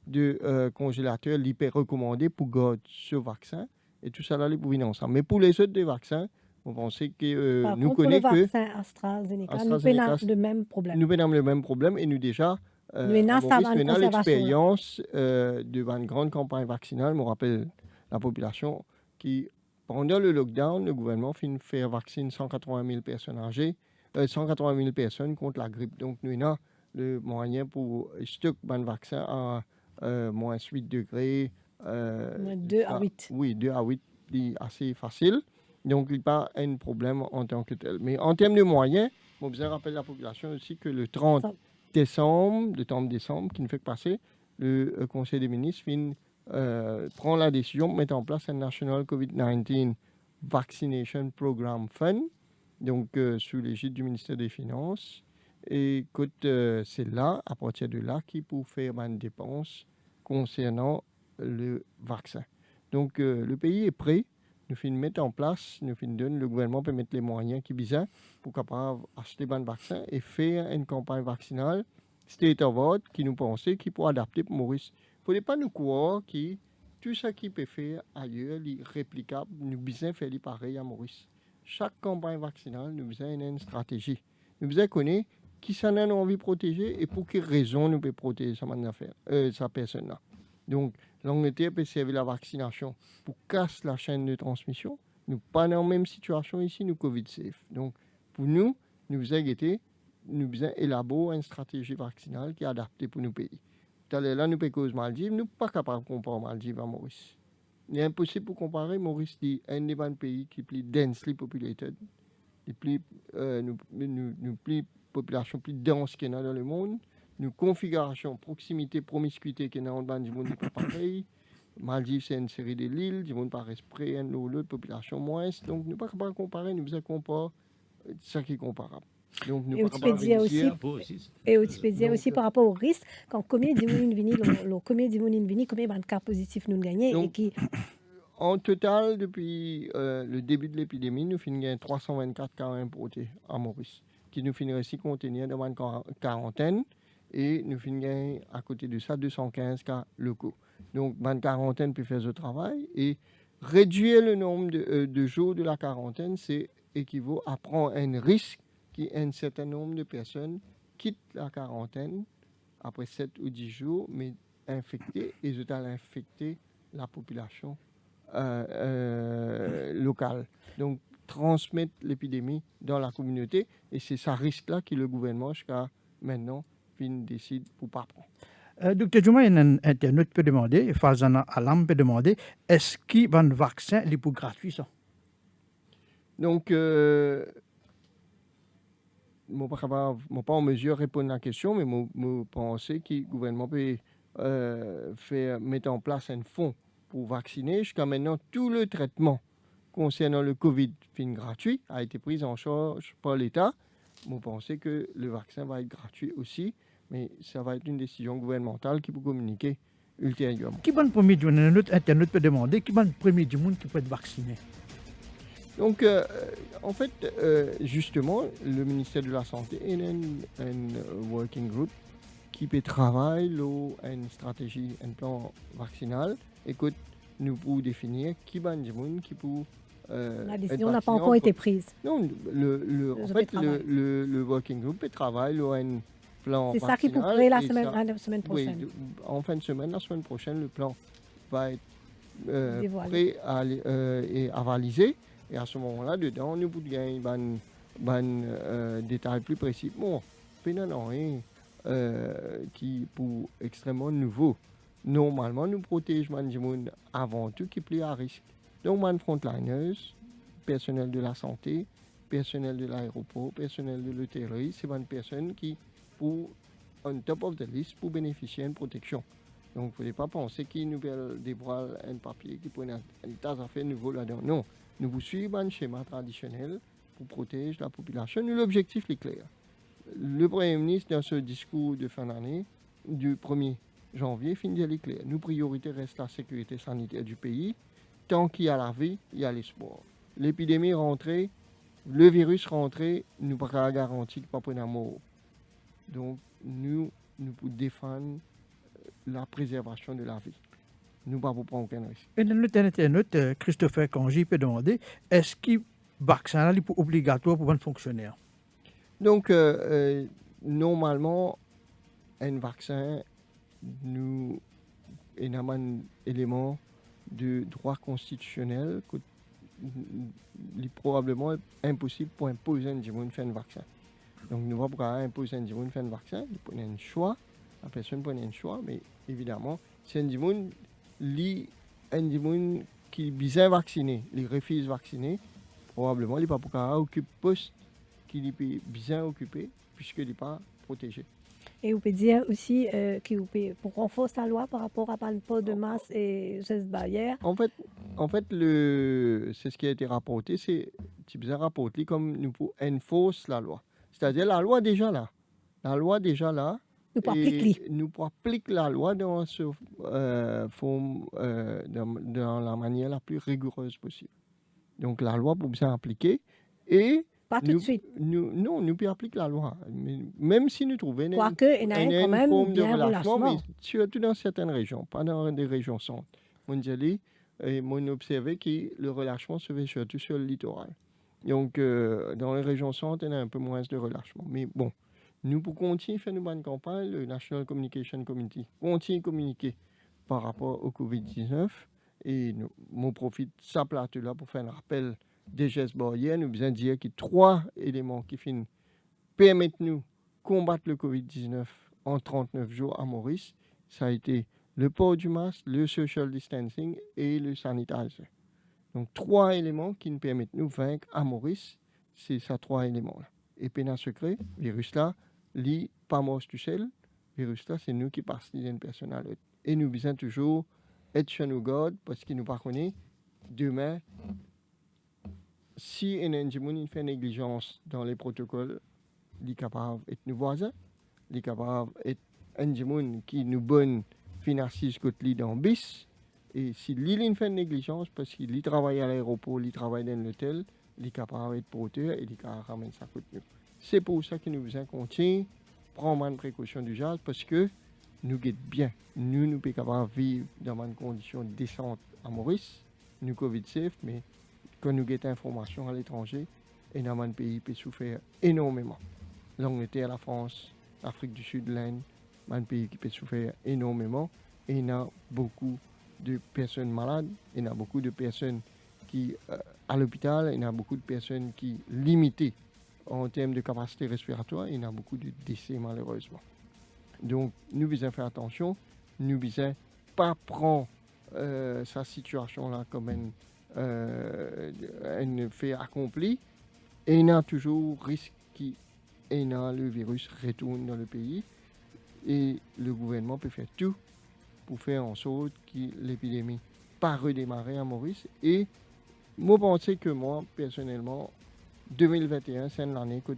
de congélateur l'hyper recommandé pour garder ce vaccin. Et tout ça là, les pouvons ensemble. Mais pour les autres des vaccins, on pensait que nous connaissons que le vaccin AstraZeneca, nous avons le même problème. Nous avons le même problème et nous déjà nous avons l'expérience de une grande campagne vaccinale. Je me rappelle la population qui, pendant le lockdown, le gouvernement fait faire vacciner 180 000 personnes âgées, 180 000 personnes contre la grippe. Donc nous avons le moyen pour stocker un vaccin à moins 8 degrés. Moins 2 à 8. Oui, 2 à 8, c'est assez facile. Donc, il n'y a pas un problème en tant que tel. Mais en termes de moyens, je vous rappelle la population aussi que le 30 décembre, qui ne fait que passer, le Conseil des ministres prend la décision de mettre en place un National COVID-19 Vaccination Program Fund, donc sous l'égide du ministère des Finances. Et c'est là, à partir de là, qu'il peut faire une dépense concernant le vaccin. Donc, le pays est prêt. Nous finissons mettre en place, le gouvernement peut mettre les moyens qui besoin pour capable acheter des vaccins et faire une campagne vaccinale state of art qui nous pensait qui pourrait adapter pour Maurice. Il ne faut pas nous croire que tout ce qui peut faire ailleurs, est réplicable, nous besoin faire pareil à Maurice. Chaque campagne vaccinale, nous besoin une stratégie. Nous besoin connaître qui s'en a envie de protéger et pour quelles raisons nous pouvons protéger sa personne-là. Donc, l'Angleterre peut servir la vaccination pour casser la chaîne de transmission. Nous pas dans la même situation ici, nous Covid-safe. Donc, pour nous besoin élaborer une stratégie vaccinale qui est adaptée pour nos pays. Tout à l'heure, là, nous pouvons cause Maldives, nous ne sommes pas capables de comparer Maldives à Maurice. Il est impossible de comparer Maurice qui est un des pays qui est plus densely populated, nous plus population plus dense qu'il y a dans le monde. Nous configuration, proximité, promiscuité qui est dans le monde n'est pas pareil. Maldives, c'est une série de l'île, du monde par esprit, l'autre population moins. Donc, nous ne pouvons pas comparer, nous devons comparer ce qui est comparable. Donc, nous et Wikipédia aussi par rapport au risque, quand combien de monde combien de cas positifs nous gagnons et qui... En total, depuis le début de l'épidémie, nous finissons 324 cas importés à Maurice, qui nous finissent aussi contenir dans une quarantaine. Et nous finissons à côté de ça 215 cas locaux. Donc, une quarantaine peut faire ce travail. Et réduire le nombre de jours de la quarantaine, c'est équivaut à prendre un risque qu'un certain nombre de personnes quittent la quarantaine après 7 ou 10 jours, mais infectées, et je dois infecter la population locale. Donc, transmettre l'épidémie dans la communauté. Et c'est ce risque-là que le gouvernement, jusqu'à maintenant, décide pour pas prendre. Docteur Juma, un internaute peut demander, Fazana Alam peut demander, est-ce qu'il y a un vaccin pour gratuit ça? Donc, je ne suis pas en mesure de répondre à la question, mais je pense que le gouvernement peut mettre en place un fonds pour vacciner. Jusqu'à maintenant, tout le traitement concernant le Covid gratuit a été pris en charge par l'État. Je pense que le vaccin va être gratuit aussi, mais ça va être une décision gouvernementale qui peut communiquer ultérieurement. Qui est le premier du monde? Notre internaute peut demander qui est le premier du monde qui peut être vacciné. Donc, en fait, justement, le ministère de la Santé est un working group qui peut travailler sur une stratégie, un plan vaccinal. Écoute, nous pouvons définir qui est le monde qui peut. La décision n'a pas encore été prise. Non, le working group travaille sur un plan c'est vaccinal. C'est ça qui peut créer la semaine prochaine. Oui, en fin de semaine, la semaine prochaine, le plan va être prêt et avalisé. Et à ce moment-là, dedans, nous pouvons gagner un détail plus précis. Bon, pénal qui est extrêmement nouveau. Normalement, nous protégeons les gens avant tout qui est plus à risque. Donc, les frontliners, personnel de la santé, personnel de l'aéroport, personnel de l'hôtellerie, c'est des personnes qui, pour on top of the list, pour bénéficier d'une protection. Donc, il ne faut pas penser qu'ils nous dévoilent un papier qui prend un tas d'affaires nouveau là-dedans. Non, nous vous suivons un schéma traditionnel pour protéger la population. L'objectif est clair. Le Premier ministre, dans ce discours de fin d'année, du 1er janvier, finit de clair. Nos priorités restent la sécurité sanitaire du pays. Tant qu'il y a la vie, il y a l'espoir. L'épidémie rentrée, le virus rentré, nous ne pouvons pas garantir qu'il n'y a pas de mort. Donc, nous pouvons défendre la préservation de la vie. Nous ne pouvons pas prendre aucun risque. Et notre Christopher Kanji peut demander, est-ce que le vaccin est obligatoire pour un fonctionnaire? Donc, normalement, un vaccin, nous est un élément de droit constitutionnel il est probablement impossible pour imposer un gens faire un vaccin. Donc, nous ne pouvons pas imposer un gens faire un vaccin. Il faut un choix. La personne prend un choix, mais évidemment, si un gens qui est bien vacciné, il refuse de vacciner, probablement, il n'est pas pour occuper poste qu'il est bien occupé, puisqu'il n'est pas protégé. Et vous pouvez dire aussi pour renforcer la loi par rapport à le port de masque et gestes barrières. En fait, c'est ce qui a été rapporté, c'est bien rapporté comme nous pour enforcer la loi. C'est-à-dire la loi déjà là. La loi déjà là. Nous pour appliquer la loi dans la manière la plus rigoureuse possible. Donc la loi pour bien appliquer et pas tout de suite. Nous pouvons appliquer la loi. Même si nous trouvons une forme de relâchement, mais surtout dans certaines régions, pas dans des régions centres. On observé que le relâchement se fait surtout sur le littoral. Donc, dans les régions centres, il y a un peu moins de relâchement. Mais bon, nous, pour continuer à faire une bonne campagne, le National Communication Committee continue à communiquer par rapport au Covid-19. Et nous profite de sa plateau-là pour faire un rappel des gestes barrières. Nous besoin dire qu'il y a 3 éléments qui permettent nous de combattre le Covid-19 en 39 jours à Maurice. Ça a été le port du masque, le social distancing et le sanitizer. Donc 3 éléments qui nous permettent de nous vaincre à Maurice. C'est ces 3 éléments-là. Et puis, dans secret, le virus-là, il pas mort tout seul. Le virus-là, c'est nous qui passons d'une personne à l'autre. Et nous besoin toujours être chez nous garde parce qu'il nous pas connaît. Demain, si un fait négligence dans les protocoles, il est capable d'être nos voisins, il est capable d'être un qui nous bonne financer côté dans le bis. Et si lui fait négligence parce qu'il travaille à l'aéroport, il travaille dans l'hôtel, il est capable d'être porteur et il est capable de ramener ça côté nous. C'est pour ça que nous besoin continuer, prendre une précaution du genre parce que nous guette bien. Nous sommes capables de vivre dans une condition décente à Maurice, nous Covid-safe, mais quand nous guettons information à l'étranger, et dans un pays peut souffrir énormément. L'Angleterre, la France, l'Afrique du Sud, l'Inde, un pays qui peut souffrir énormément. Et il y a beaucoup de personnes malades, il y a beaucoup de personnes qui à l'hôpital, il y a beaucoup de personnes qui limitées en termes de capacité respiratoire, il y a beaucoup de décès malheureusement. Donc nous devons faire attention, nous devons pas prendre sa situation-là comme un fait accompli, et il y a toujours risque que le virus retourne dans le pays, et le gouvernement peut faire tout pour faire en sorte que l'épidémie pas redémarrer à Maurice. Et moi, je pense que moi, personnellement, 2021, c'est une année que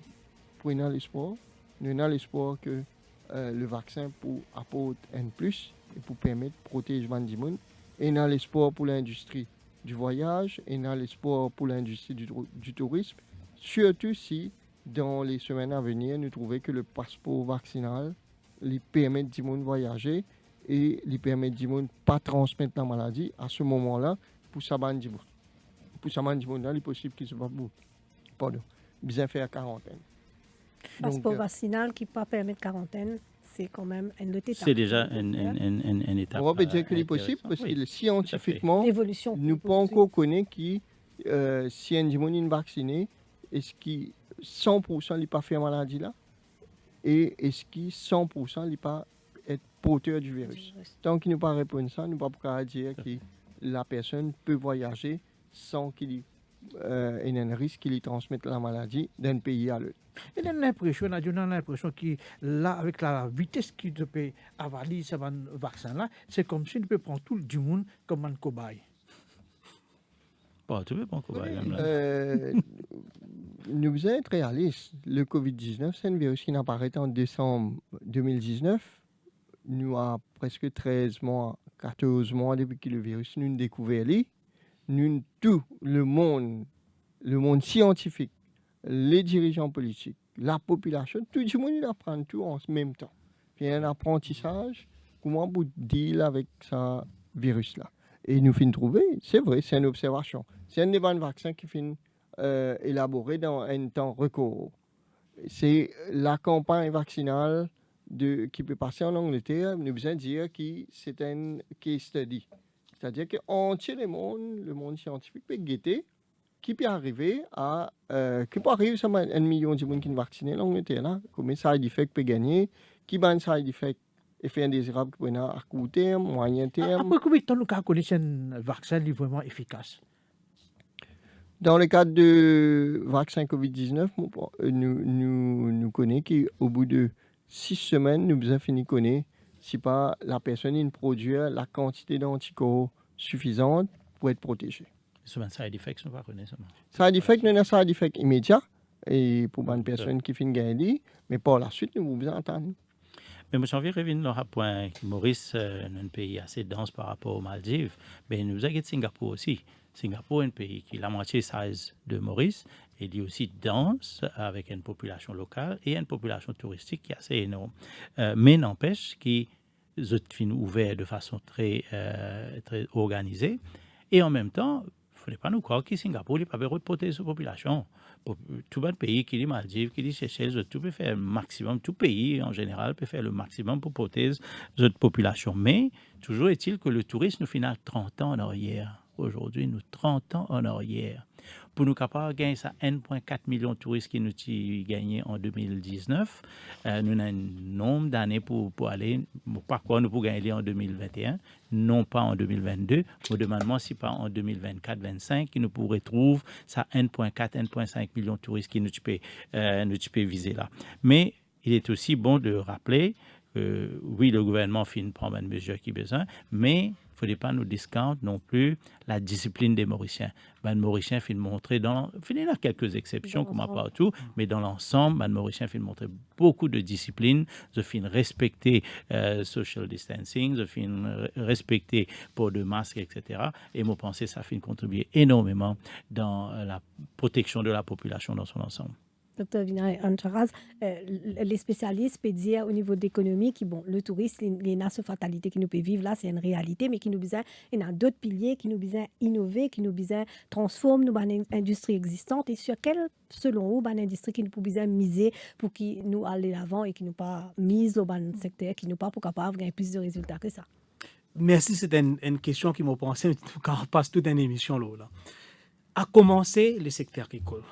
pour nous l'espoir. Nous avons l'espoir que le vaccin pour apporter un plus et pour permettre de protéger les gens. Et nous avons l'espoir pour l'industrie du voyage et nous avons l'espoir pour l'industrie du tourisme. Surtout si, dans les semaines à venir, nous trouvons que le passeport vaccinal lui permet de voyager et lui permet de ne pas transmettre la maladie à ce moment-là pour sa bande de pour sa bande de il est possible qu'il ne soit pas bien faire quarantaine. Passeport vaccinal qui ne peut pas permettre quarantaine, c'est quand même une étape. C'est déjà une étape. On va dire qu'il est possible parce que scientifiquement, nous ne pouvons pas encore connaître qui, si un monde est vacciné, est-ce qu'il 100% n'est pas fait maladie là et est-ce qu'il 100% n'est pas être porteur du virus. Tant qu'il ne pas répondre ça, nous ne pouvons pas dire que la personne peut voyager sans qu'il ait un risque qu'il transmette la maladie d'un pays à l'autre. Et on a l'impression que là, avec la vitesse qu'il peut avaler ce vaccin-là, c'est comme si on peut prendre tout le monde comme un cobaye. Bon, tu peux prendre un cobaye. Nous devons être réalistes. Le Covid-19, c'est un virus qui apparaît en décembre 2019. Nous avons presque 13 mois, 14 mois depuis que le virus nous découvert. Nous, tout le monde scientifique, les dirigeants politiques, la population, tout le monde apprend tout en même temps. Il y a un apprentissage, comment vous deal avec ce virus-là. Et nous finissons trouver, c'est vrai, c'est une observation. C'est un des bons vaccins qui finit élaboré dans un temps record. C'est la campagne vaccinale qui peut passer en Angleterre, nous besoin dire que c'est un case study. C'est-à-dire qu'entier le monde scientifique peut guetter, qui peut arriver à qui peut arriver à 1 million de gens qui sont vaccinés en Angleterre, là, comme ça side effect peut gagner, qui ban side effect effet indésirable qui peut avoir à court terme, moyen terme. Après combien de temps nous connaissons un vaccin qui est vraiment efficace? Dans le cadre de vaccin COVID-19, nous connaissons qu'au bout de 6 semaines, nous avons fini de connaître si pas la personne produit la quantité d'anticorps suffisante pour être protégée. Souvent, side effects, on va connaître. Side effects, nous avons side effects immédiats et pour une personne qui finit de gagner, mais par la suite, nous vous entendons. Mais moi, j'ai envie de revenir à point que Maurice est un pays assez dense par rapport aux Maldives, mais nous avons Singapour aussi. Singapour est un pays qui est la moitié size de Maurice et il est aussi dense avec une population locale et une population touristique qui est assez énorme. Mais n'empêche qu'ils sont ouverts de façon très organisée et en même temps, il ne faudrait pas nous croire que Singapour n'est pas besoin de protéger sa population. Tout le pays qui est Maldives, qui est Seychelles, tout peut faire le maximum, tout pays en général peut faire le maximum pour protéger notre population. Mais toujours est-il que le tourisme nous finit 30 ans en arrière. Aujourd'hui, nous 30 ans en arrière. Pour nous capables de gagner ça 1,4 million de touristes qui nous ont gagné en 2019, nous avons un nombre d'années pour aller. Par quoi nous pouvons gagner en 2021, non pas en 2022. Je me demande si pas en 2024-2025, qui nous pourrait trouver ça 1,4, 1,5 million de touristes qui nous peut viser là. Mais il est aussi bon de rappeler que oui, le gouvernement prend une mesure qui a besoin, mais il ne faudrait pas nous discounter non plus la discipline des Mauriciens. Les Mauriciens filent montrer il y a quelques exceptions, comme partout, mais dans l'ensemble, les Mauriciens filent montrer beaucoup de discipline, ils filent respecter social distancing, ils filent respecter port de masque, etc. Et moi, je pense que ça fait contribuer énormément dans la protection de la population dans son ensemble. Dr. Vinay Ancharaz, les spécialistes peuvent dire au niveau de l'économie que bon, le tourisme, il y a cette fatalité qui nous peut vivre là, c'est une réalité, mais qui nous besoin, il y a d'autres piliers qui nous besoin innover, qui nous besoin transformer nos industries existantes et sur quelle, selon vous, une industrie qui nous peut besoin miser pour qui nous aller l'avant et qui nous pas mise dans le secteur, qui nous pas pour capable de gagner plus de résultats que ça. Merci, c'est une question qui m'a pensé quand on passe toute une émission là. À commencer, le secteur agricole.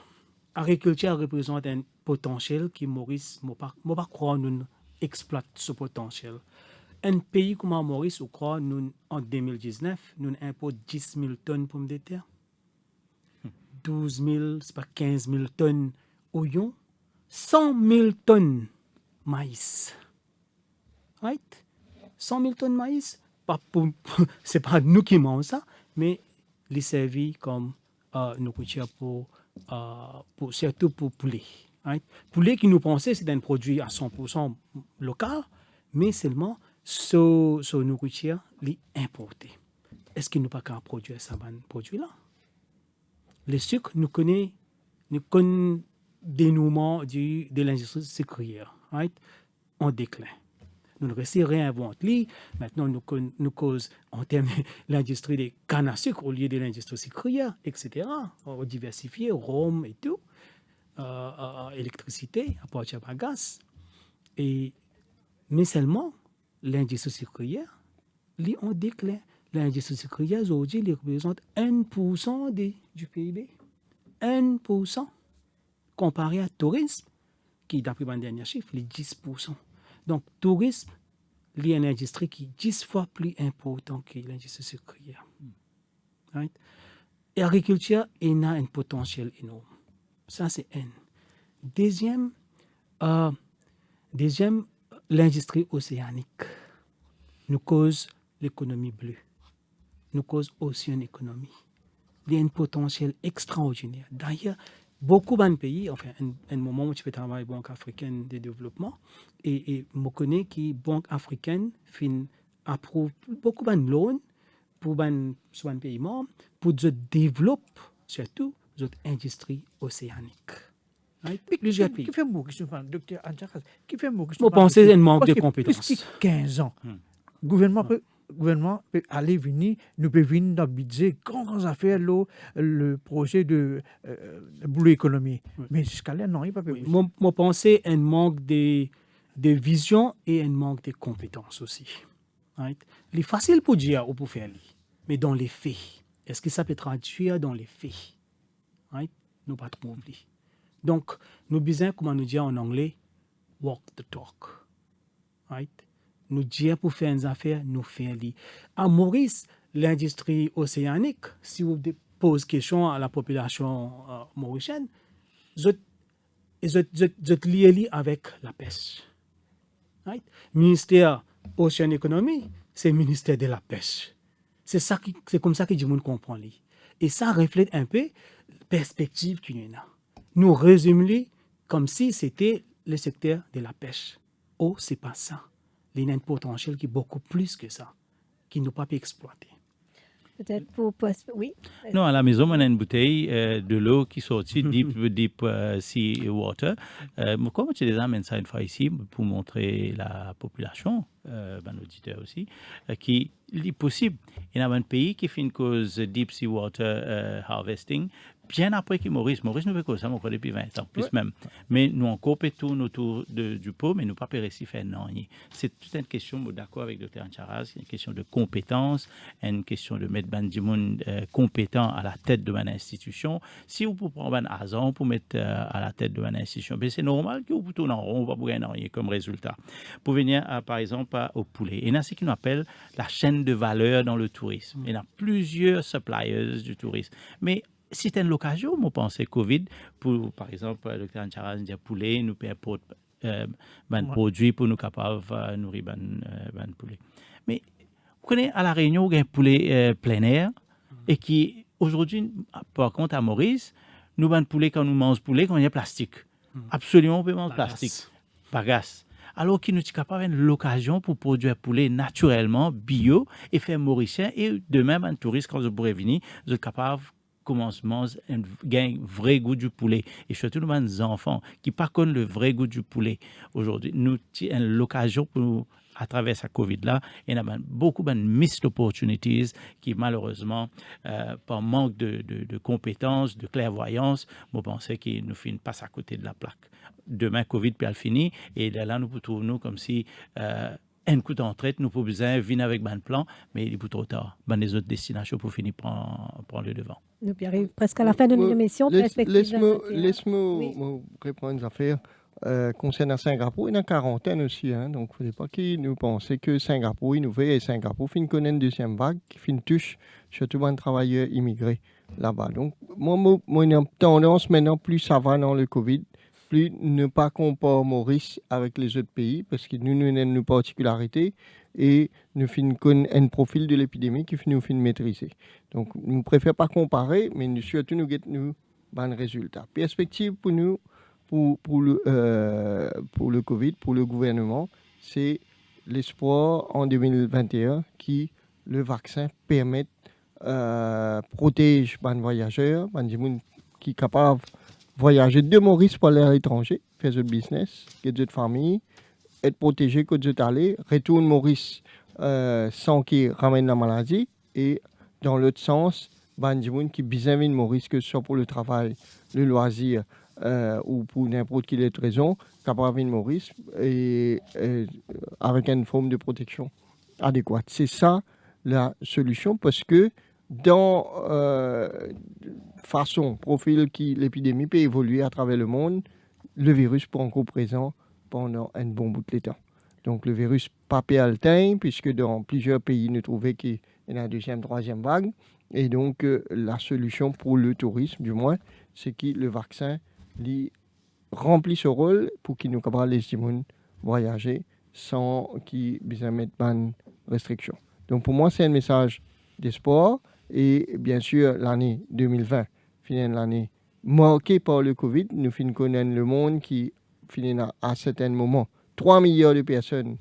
L'agriculture représente un potentiel qui Maurice, je ne pas croire nous exploite ce potentiel. Un pays comme Maurice, je crois, nous, en 2019, nous importons 10 000 tonnes de pommes de terre, 12 000, c'est pas 15 000 tonnes oignons, 100 000 tonnes maïs. Right? 100 000 tonnes maïs, c'est pas nous qui mangeons ça, mais les servis comme nourriture surtout pour poulet. Right? Poulet qui nous pensait c'est un produit à 100% local, mais seulement ce nourriture est importé. Est-ce qu'il nous pas qu'à produire ce produit-là? Le sucre, nous connaissons le dénouement de l'industrie sucrière, right? En déclin. Nous ne réussissons rien à réinventer. Maintenant, nous causons en termes de l'industrie des cannes à sucre au lieu de l'industrie sucrière, etc. On diversifier, rhum et tout, électricité, à partir de gaz. Mais seulement, l'industrie sucrière, elle est en déclin. L'industrie sucrière, aujourd'hui, elle représente 1% du PIB. 1%. Comparé à tourisme, qui, d'après mon dernier chiffre, est 10%. Donc, tourisme, il y a une industrie qui est 10 fois plus importante que l'industrie sucrière. Right? Et l'agriculture, il a un potentiel énorme. Ça, c'est un. Deuxième, l'industrie océanique nous cause l'économie bleue, nous cause océan économie. Il y a un potentiel extraordinaire. D'ailleurs, beaucoup de pays, enfin, un moment où tu peux travailler à la Banque africaine de développement, et je connais que la Banque africaine approuve beaucoup de loans pour les pays membres, pour développer surtout les industries océaniques. Plusieurs pays. Qui fait Maurice, docteur Ancharaz, qui fait Maurice? Je pense que c'est un manque de compétences. Plus de 15 ans, le gouvernement peut aller venir, nous peut venir dans le budget, grandes affaires, le projet de boulot économie. Mais jusqu'à là, non, il n'y a pas pu. Je pense que c'est un manque de vision et un manque de compétences aussi. Right? Il est facile pour dire ou pour faire, mais dans les faits, est-ce que ça peut traduire dans les faits? Right? Nous pas trop oublier. Donc, nous besoin, comment nous dire en anglais, walk the talk. Right? Nous dire pour faire une affaire, nous faire. À Maurice, l'industrie océanique, si vous pose question à la population mauricienne, je lié avec la pêche. Right? Ministère Océan Économie, c'est le ministère de la pêche. C'est comme ça que tout le monde comprend. Et ça reflète un peu la perspective qu'il y a. Nous résumons comme si c'était le secteur de la pêche. Oh, c'est pas ça. Il y a un potentiel qui est beaucoup plus que ça, qui ne peut pas exploiter. Peut-être oui. Non, à la maison, on a une bouteille de l'eau qui sortit deep sea water. Comment tu les amènes ça une fois ici pour montrer la population, auditeur aussi, qui est possible. Il y a un pays qui fait une cause deep sea water harvesting. Bien après que Maurice nous fait ça encore depuis 20 ans, plus même. Mais nous encore tourne autour du pot, mais nous pas réussi à faire non. C'est toute une question, d'accord avec le Dr Ancharaz, une question de compétence, une question de mettre du monde compétent à la tête de une institution. Si vous pouvez prendre un agent pour mettre à la tête de une institution, c'est normal que vous tournez en rond, on va vous gagner comme résultat. Pour venir, par exemple, au poulet. Il y a ce qu'on appelle la chaîne de valeur dans le tourisme. Il y a plusieurs suppliers du tourisme. Mais c'était une occasion, je pense, Covid, pour, par exemple, le Dr Ancharaz dit poulet, nous payons produits pour nous capables de nourrir les poulet. Mais vous connaissez, à La Réunion, il y a un poulet plein air, et qui, aujourd'hui, par contre, à Maurice, nous avons poulet quand nous mangeons poulet, quand il y a plastique. Absolument, on peut manger plastique. Bagasse. Alors qu'il nous est capable de l'occasion pour produire poulet naturellement, bio, et faire mauricien, et de même, un touriste, quand vous pourrez venir, vous êtes capable commencement gagne vrai goût du poulet et surtout nos enfants qui pas connaissent le vrai goût du poulet aujourd'hui nous avons l'occasion pour à travers cette Covid là il y a beaucoup de missed opportunities qui malheureusement par manque de compétences de clairvoyance je pense qu'ils nous finissent pas à côté de la plaque demain Covid puis elle finit et là nous trouvons comme si un coup d'entrée, nous pouvons venir avec un plan, mais il est trop tard. Les autres destinations pour finir prendre le devant. Nous arrivons presque à la fin de l'émission. Laisse-moi répondre aux affaires. Concernant Singapour, il y a une quarantaine aussi. Hein, donc, il ne faut pas qu'ils nous pensent que Singapour est nouveau et Singapour finit connaître une deuxième vague qui finit touche surtout les travailleurs immigrés là-bas. Donc, moi, j'ai une tendance maintenant, plus ça va dans le Covid, plus ne pas comparer Maurice avec les autres pays parce que nous avons nos particularités et nous avons un profil de l'épidémie qui nous fait maîtriser. Donc, nous ne préférons pas comparer, mais nous surtout nous avons bons résultats. Perspective pour nous, pour le Covid, pour le gouvernement, c'est l'espoir en 2021 qui le vaccin permet protéger les voyageurs, les gens qui sont capables voyager de Maurice pour aller à l'étranger, faire du business, faire de famille, être protégé quand vous allez, retourne Maurice sans qu'il ramène la maladie. Et dans l'autre sens, des gens qui besoin de Maurice, que ce soit pour le travail, le loisir ou pour n'importe quelle autre raison, capable de Maurice et avec une forme de protection adéquate. C'est ça la solution parce que dans profil qui l'épidémie peut évoluer à travers le monde, le virus peut encore présent pendant un bon bout de temps. Donc le virus pas atteint puisque dans plusieurs pays nous trouvons qu'il y a une deuxième, troisième vague. Et donc la solution pour le tourisme, du moins, c'est que le vaccin remplit ce rôle pour qu'il nous capable les gens voyager sans qu'ils besoin mettre de restrictions. Donc pour moi, c'est un message d'espoir. Et bien sûr, l'année 2020 finit l'année marquée par le Covid. Nous connaissons le monde qui finit à certains moments 3 milliards de personnes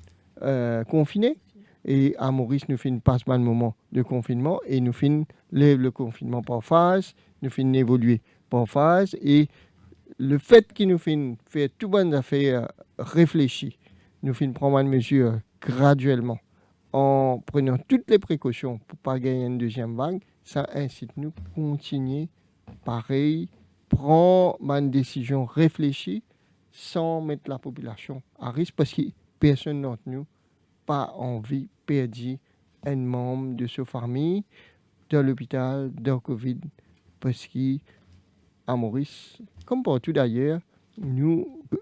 confinées. Et à Maurice, nous finissons pas un moment de confinement et nous finissons le confinement par phase, nous finissons évoluer par phase. Et le fait que nous finissons faire tout bonnes affaires réfléchies, nous finissons prendre une mesure graduellement, en prenant toutes les précautions pour ne pas gagner une deuxième vague, ça incite nous à continuer pareil, prendre une décision réfléchie sans mettre la population à risque parce que personne d'entre nous n'a pas envie de perdre un membre de sa famille dans l'hôpital, dans le Covid, parce qu'à Maurice, comme partout d'ailleurs,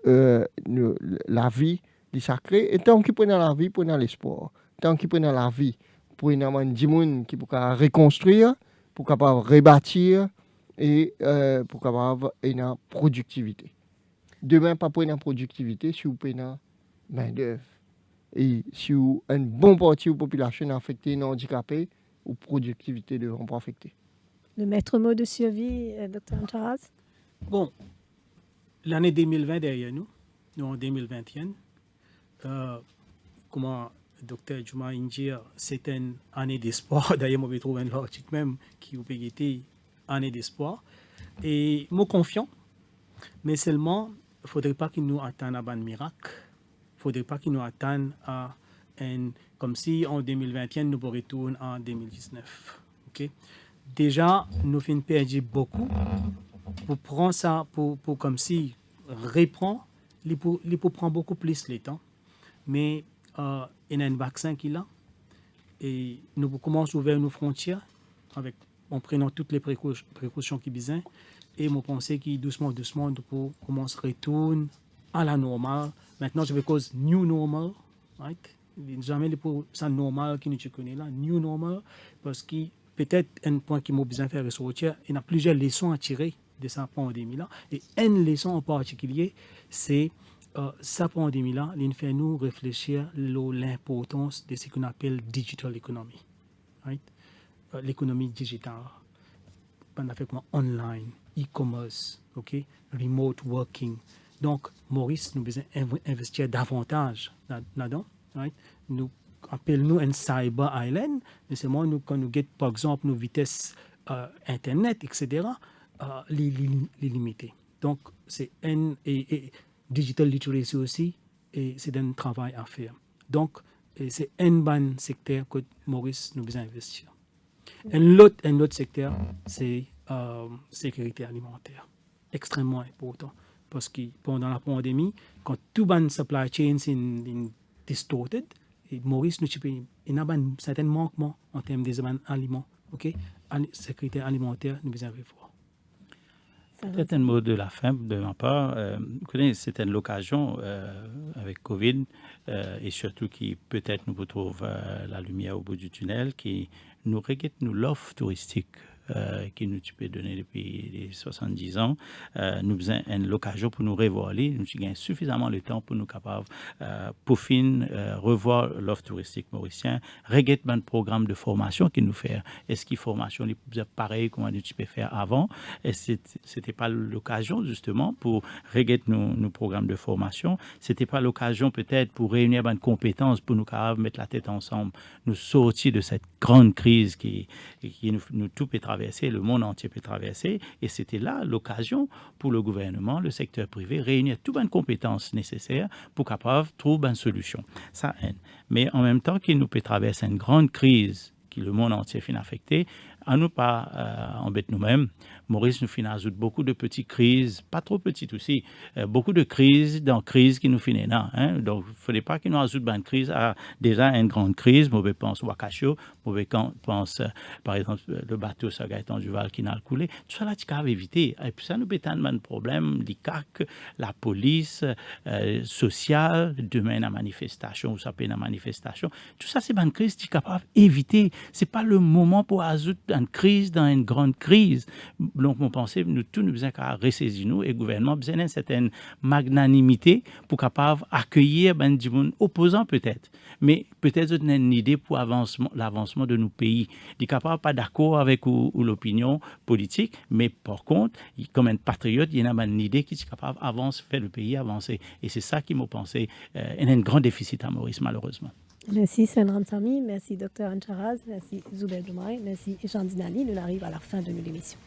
la vie est sacrée et tant qu'il prend la vie, prend l'espoir. Tant qu'il prend la vie, pour un monde qui peut reconstruire, pour capable rebâtir et pour capable une productivité. Demain, pas pour une productivité, si vous payez une main-d'œuvre. Et si vous une bonne partie de la population affectée, non handicapée, ou productivité ne vont pas affecter. Le maître mot de survie, Dr. Ancharaz? Bon, l'année 2020 derrière nous, nous en 2021, comment Dr. Juma Injir, c'est une année d'espoir. D'ailleurs, je vais trouver un article même qui vous été année d'espoir. Et je suis confiant, mais seulement, il ne faudrait pas qu'il nous atteigne à un miracle. Il ne faudrait pas qu'il nous atteigne à un, comme si en 2021, nous retournions en 2019. Okay? Déjà, nous avons perdu beaucoup. Pour prendre ça, pour comme si reprend, il peut prendre beaucoup plus de temps. Mais il y a un vaccin qui est là. Et nous commençons à ouvrir nos frontières en prenant toutes les précautions qui sont besoin. Et je pense que doucement, nous pouvons commencer à retourner à la normale. Maintenant, je vais cause new normal. Right? Jamais ça normal qui nous connaît là, new normal. Parce que peut-être un point qui m'a besoin de faire ressortir, il y a plusieurs leçons à tirer de cette pandémie-là. Et une leçon en particulier, c'est cette pandémie-là, il fait nous réfléchir à l'importance de ce qu'on appelle digital economy. Right? L'économie digitale, online, e-commerce, okay? Remote working. Donc, Maurice, nous devons investir davantage là-dedans. Right? Nous appelons un cyber island, mais c'est moi, quand nous avons, par exemple, nos vitesses Internet, etc., les limiter. Donc, c'est et digital literacy aussi, et c'est un travail à faire. Donc, c'est un bon secteur que Maurice nous besoin investir. Un autre secteur, c'est sécurité alimentaire. Extrêmement important. Parce que pendant la pandémie, quand tout le supply chain est distorted, et Maurice nous il y a un certain manquement en termes des aliments. Okay? Sécurité alimentaire, nous besoin revoir. Peut-être un mot de la fin de ma part. C'était l'occasion avec Covid et surtout qui peut-être nous retrouve la lumière au bout du tunnel, qui nous regarde l'offre touristique qui nous peut donner depuis les 70 ans. Nous avons l'occasion pour nous revoiler. Nous avons suffisamment le temps pour nous capables peaufiner, revoir l'offre touristique mauricienne, regarder un programme de formation qui nous fait. Est-ce que formation est pareil comme nous peux faire avant? Est-ce que c'était pas l'occasion justement pour regarder nos programmes de formation? C'était pas l'occasion peut-être pour réunir une compétence pour nous capables mettre la tête ensemble, nous sortir de cette grande crise qui nous tout peut traverser, le monde entier peut traverser, et c'était là l'occasion pour le gouvernement, le secteur privé, réunir toutes les compétences nécessaires pour capable trouver une solution. Ça aide. Mais en même temps qu'il nous peut traverser une grande crise qui le monde entier finit affecté, à nous pas embêter nous-mêmes. Maurice nous finit résoudre beaucoup de petites crises, pas trop petites aussi, beaucoup de crises qui nous finissent là. Hein? Donc, il ne faudrait pas qu'il nous résoudre une crise à déjà une grande crise. Mauvais pense Wakasho, mauvais pense par exemple le bateau Saint-Gaëtan du Val qui n'a coulé. Tout ça là, tu peux éviter. Et puis ça nous peut un problème, l'ICAC, la police sociale, demain la manifestation ou ça peut une manifestation. Tout ça, c'est une crise que tu es capable d'éviter. Ce n'est pas le moment pour résoudre une crise dans une grande crise. Donc, mon pensée, nous tous, nous besoin qu'à ressaisir nous et le gouvernement besoin d'une certaine magnanimité pour capable accueillir ben du monde opposant peut-être, mais peut-être une idée pour l'avancement de nos pays. Il est capable pas d'accord avec ou l'opinion politique, mais par contre, comme un patriote, il y a une idée qui est capable d'avancer, faire le pays avancer. Et c'est ça qui m'a pensé. Il y a un grand déficit à Maurice, malheureusement. Merci Senran Sami, merci Dr. Ancharaz, merci Zubair Joumaï, merci Jean Dinali. Nous arrivons à la fin de l'émission.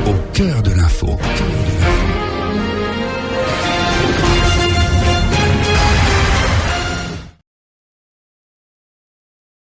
Au cœur de l'info.